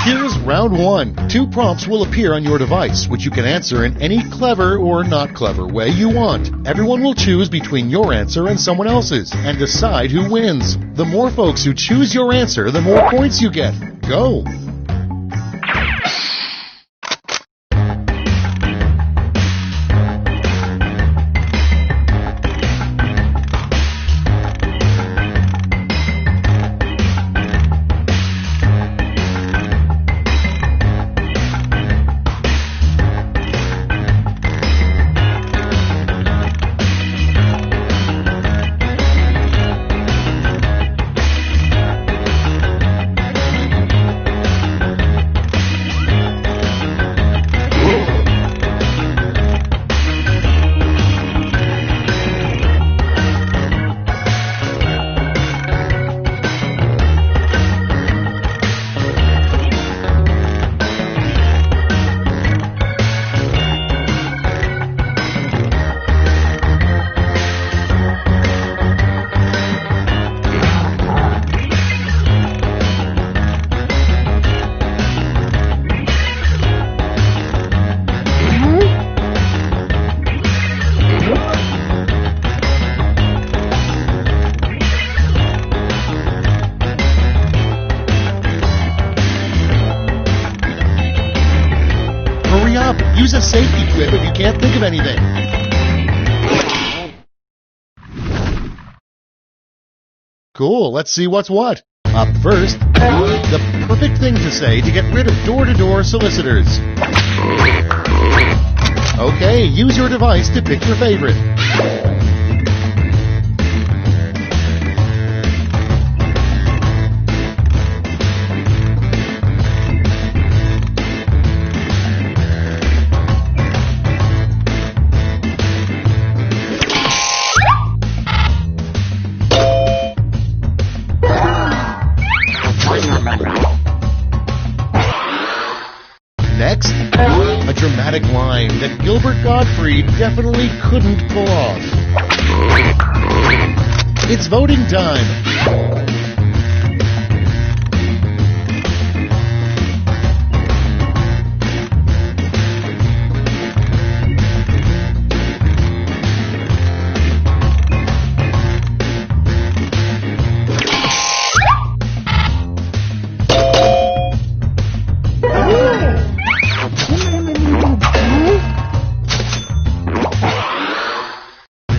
Here's round one. 2 prompts will appear on your device, which you can answer in any clever or not clever way you want. Everyone will choose between your answer and someone else's, and decide who wins. The more folks who choose your answer, the more points you get. Go! can't think of anything. Cool, let's see what's what. Up first, the perfect thing to say to get rid of door-to-door solicitors. Okay, use your device to pick your favorite. Next, a dramatic line that Gilbert Gottfried definitely couldn't pull off. It's voting time.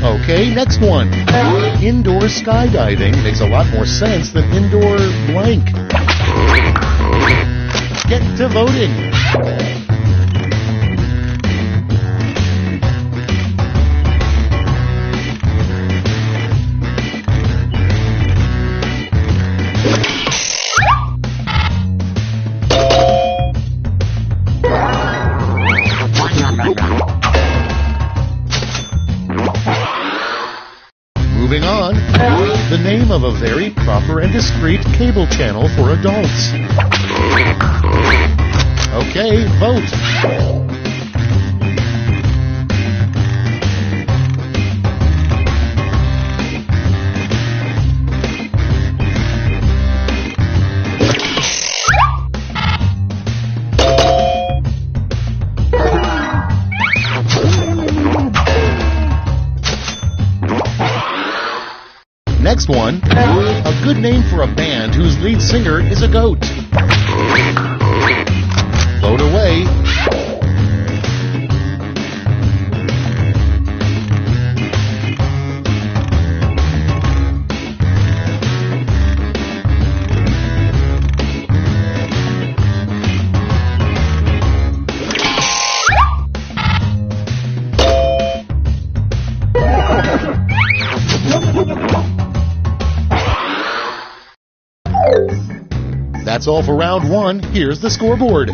Okay, next one. Indoor skydiving makes a lot more sense than indoor blank. Get to voting. Moving on, the name of a very proper and discreet cable channel for adults. Okay, vote. Next one, a good name for a band whose lead singer is a goat. Vote away. That's all for round one. Here's the scoreboard.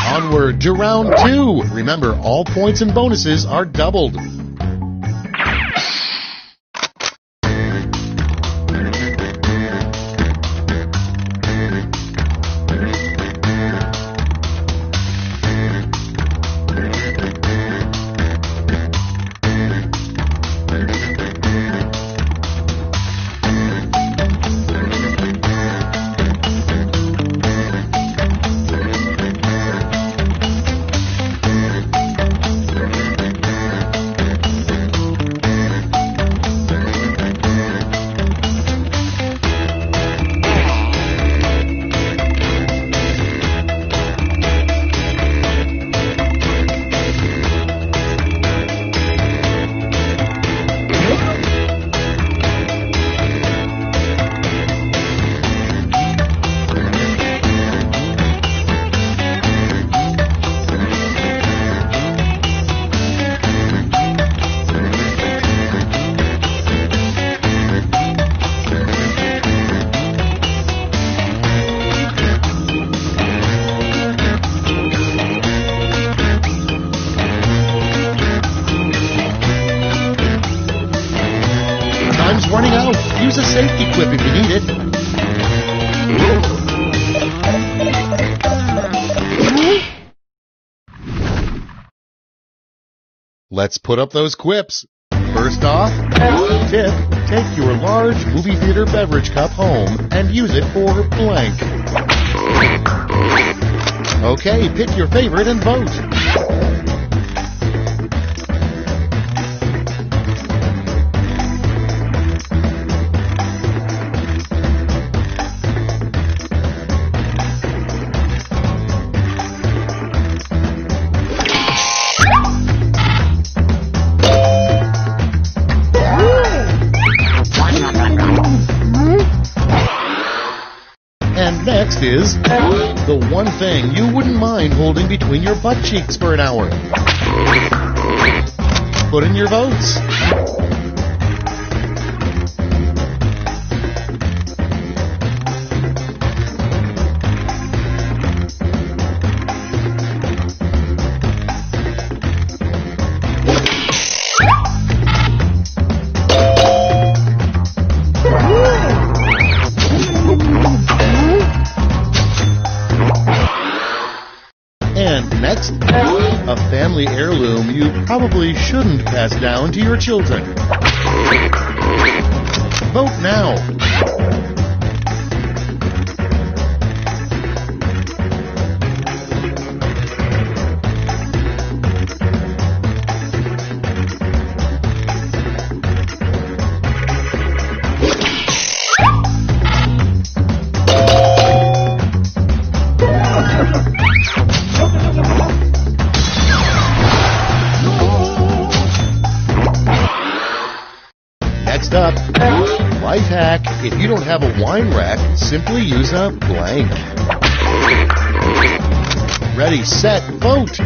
Onward to round two. Remember, all points and bonuses are doubled. Running out. Use a safety quip if you need it. Let's put up those quips. First off, tip, take your large movie theater beverage cup home and use it for blank. Okay, pick your favorite and vote. next is the one thing you wouldn't mind holding between your butt cheeks for an hour. Put in your votes. Next, a family heirloom you probably shouldn't pass down to your children. Vote now. Next up, life hack. If you don't have a wine rack, simply use a blank. Ready, set, vote.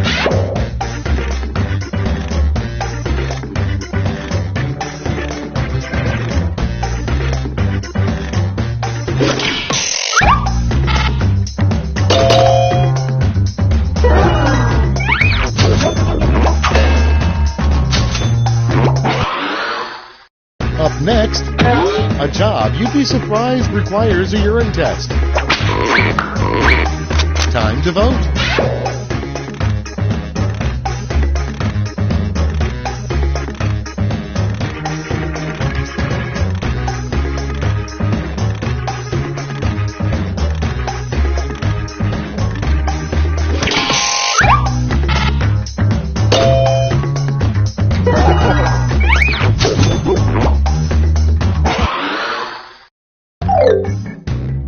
Up next, a job you'd be surprised requires a urine test. Time to vote.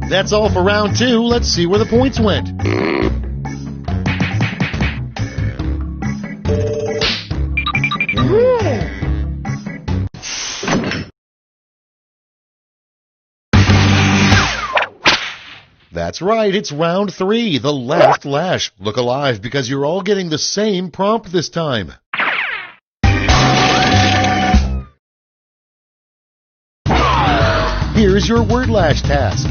That's all for round 2. Let's see where the points went. That's right, it's round 3, the last lash. Look alive because you're all getting the same prompt this time. Here's your word lash task.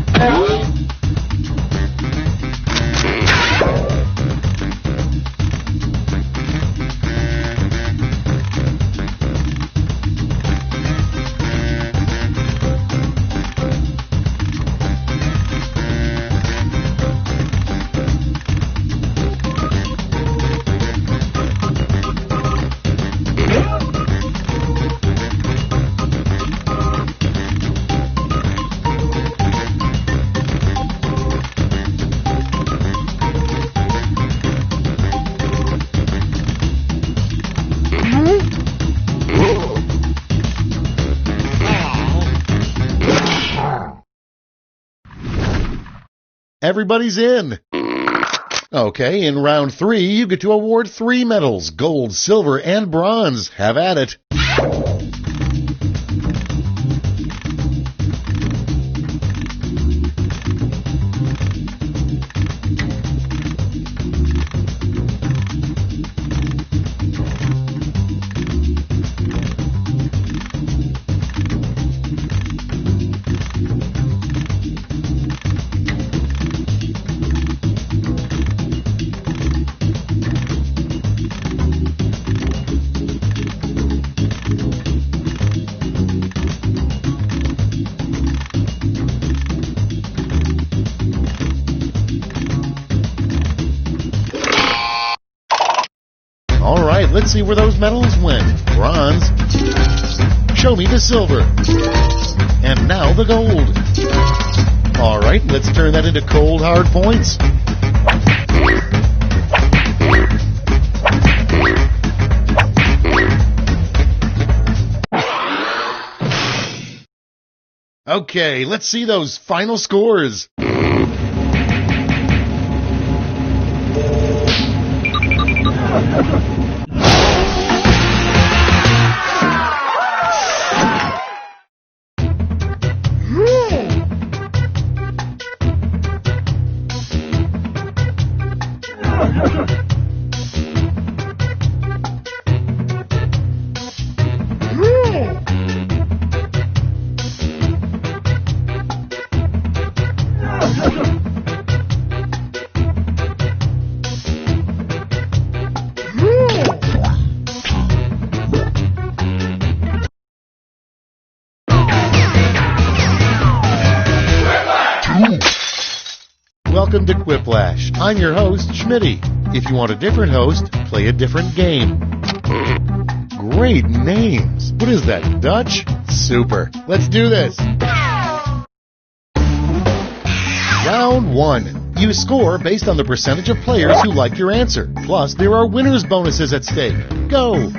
Everybody's in. Okay, in round 3, you get to award 3 medals, gold, silver, and bronze. Have at it. Alright, let's see where those medals went. Bronze. Show me the silver. And now the gold. Alright, let's turn that into cold hard points. Okay, let's see those final scores. Welcome to Quiplash. I'm your host, Schmitty. If you want a different host, play a different game. Great names. What is that, Dutch? Super. Let's do this. Round 1. You score based on the percentage of players who like your answer. Plus, there are winner's bonuses at stake. Go!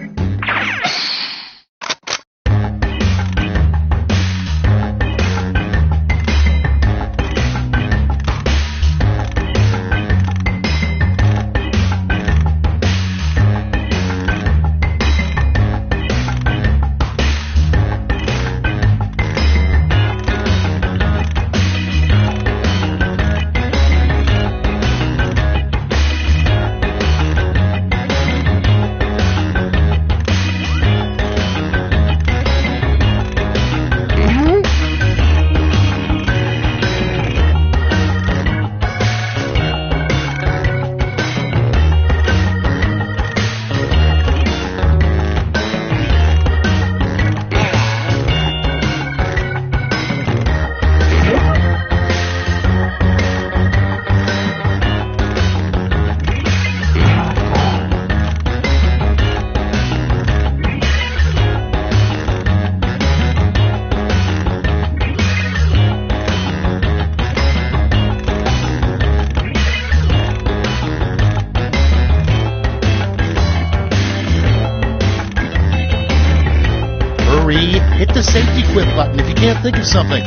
Hit the safety quit button if you can't think of something.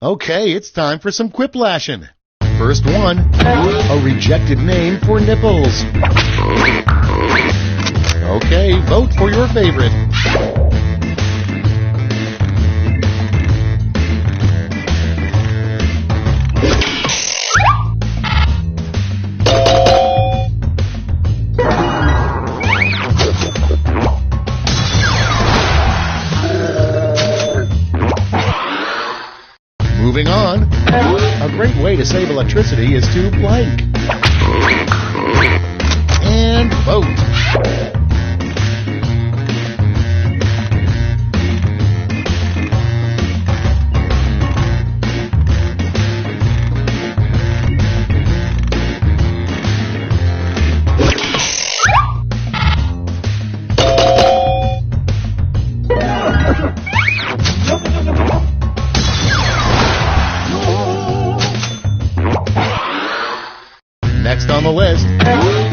Okay, it's time for some quiplashing. First one, a rejected name for nipples. Okay, vote for your favorite. Moving on, a great way to save electricity is to blank. And vote. Next on the list,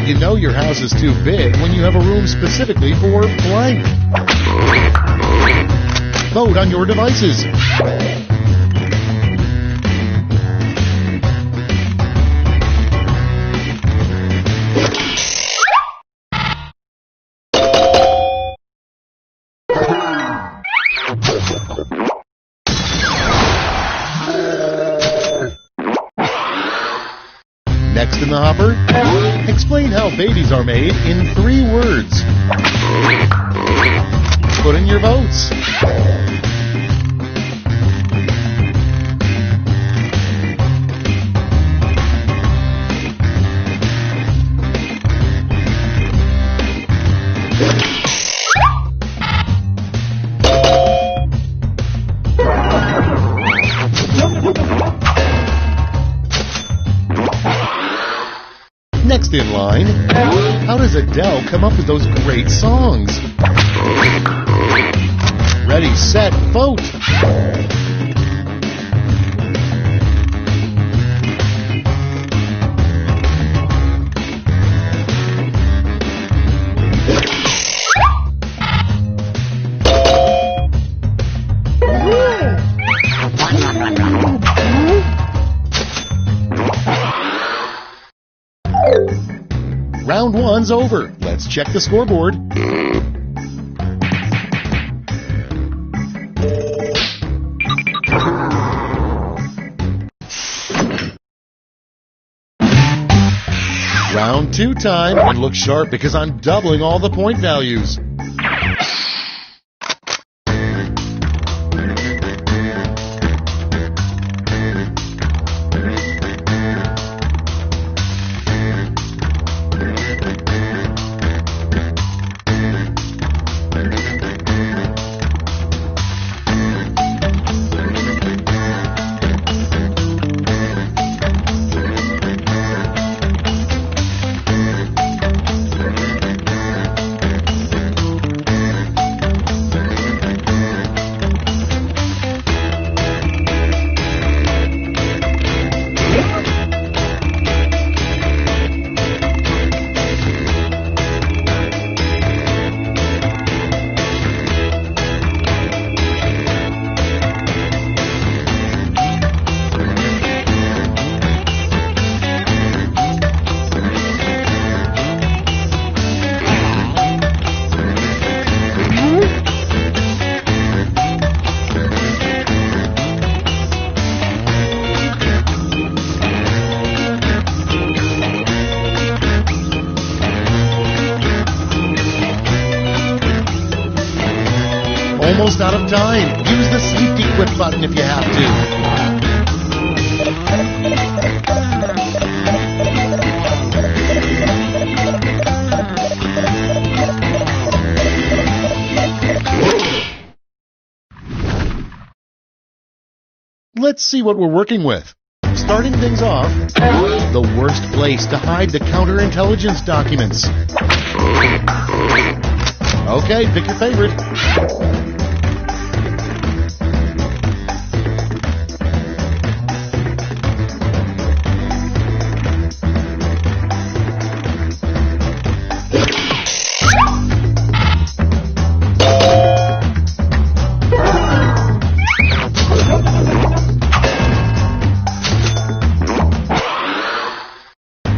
you know your house is too big when you have a room specifically for blank. Vote on your devices. Next in the hopper, explain how babies are made in 3 words. Put in your votes. Next in line, how does Adele come up with those great songs? Ready, set, vote! Round 1's over. Let's check the scoreboard. Round 2 time, and look sharp because I'm doubling all the point values. almost out of time. Use the safety quit button if you have to. Let's see what we're working with. Starting things off, the worst place to hide the counterintelligence documents. Okay, pick your favorite.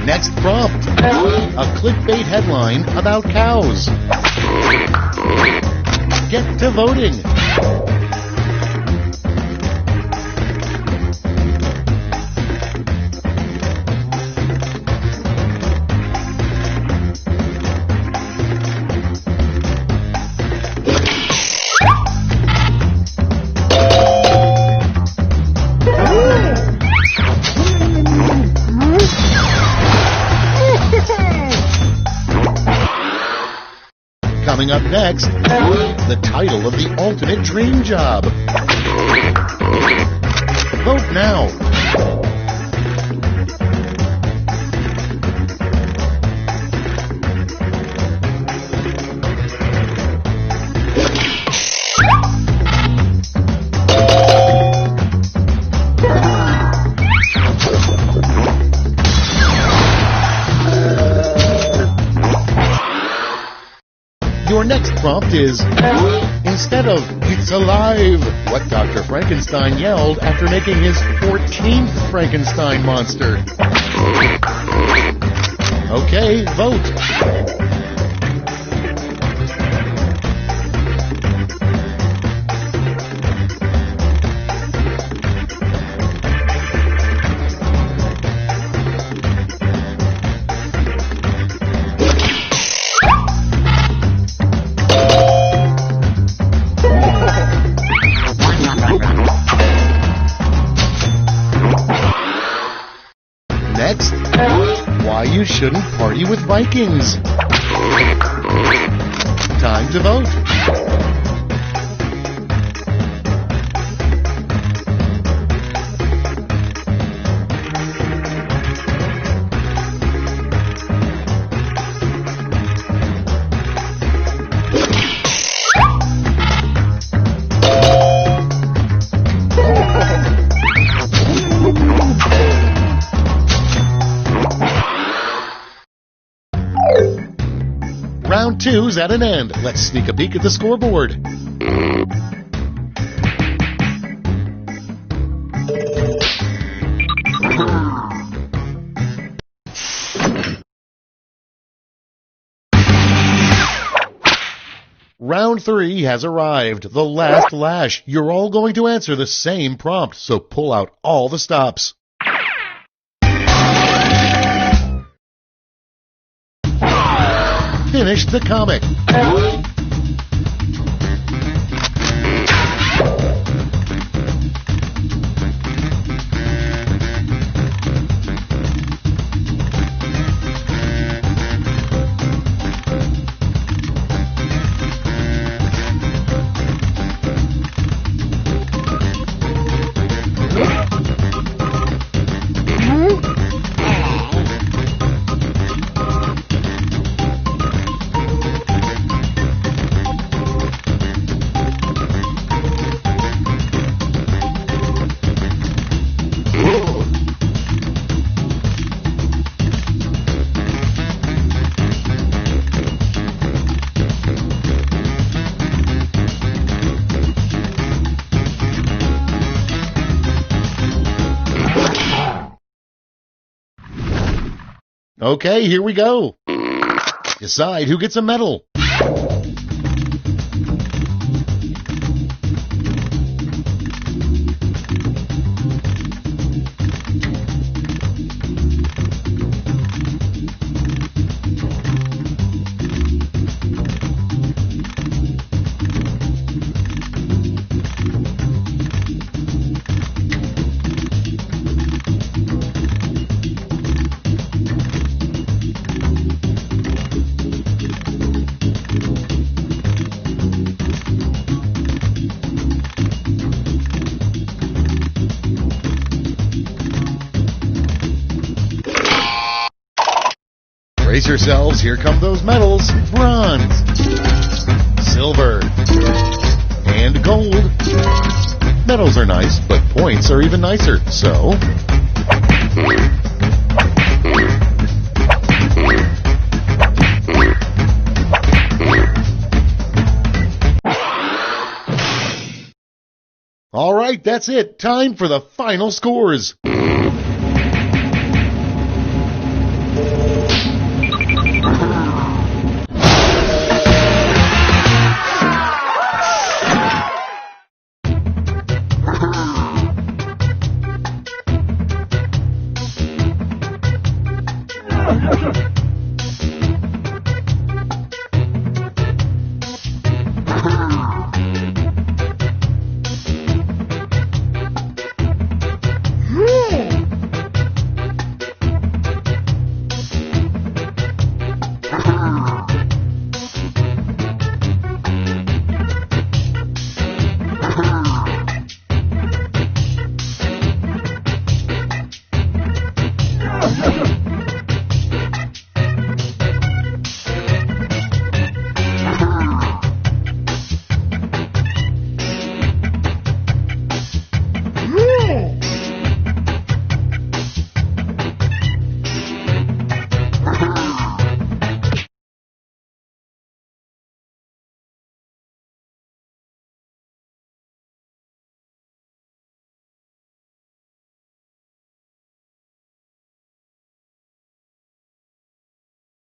Next prompt, a clickbait headline about cows. Get to voting. Coming up next, the title of the ultimate dream job. Vote now. Your next prompt is, instead of "It's alive," what Dr. Frankenstein yelled after making his 14th Frankenstein monster. Okay, vote. Next, why you shouldn't party with Vikings. Time to vote. Round two's at an end. Let's sneak a peek at the scoreboard. Round three has arrived. The last lash. You're all going to answer the same prompt, so pull out all the stops. Finish the comic. Okay, here we go. Decide who gets a medal. brace yourselves, here come those medals. Bronze, silver, and gold. Medals are nice, but points are even nicer, so... All right, that's it. Time for the final scores.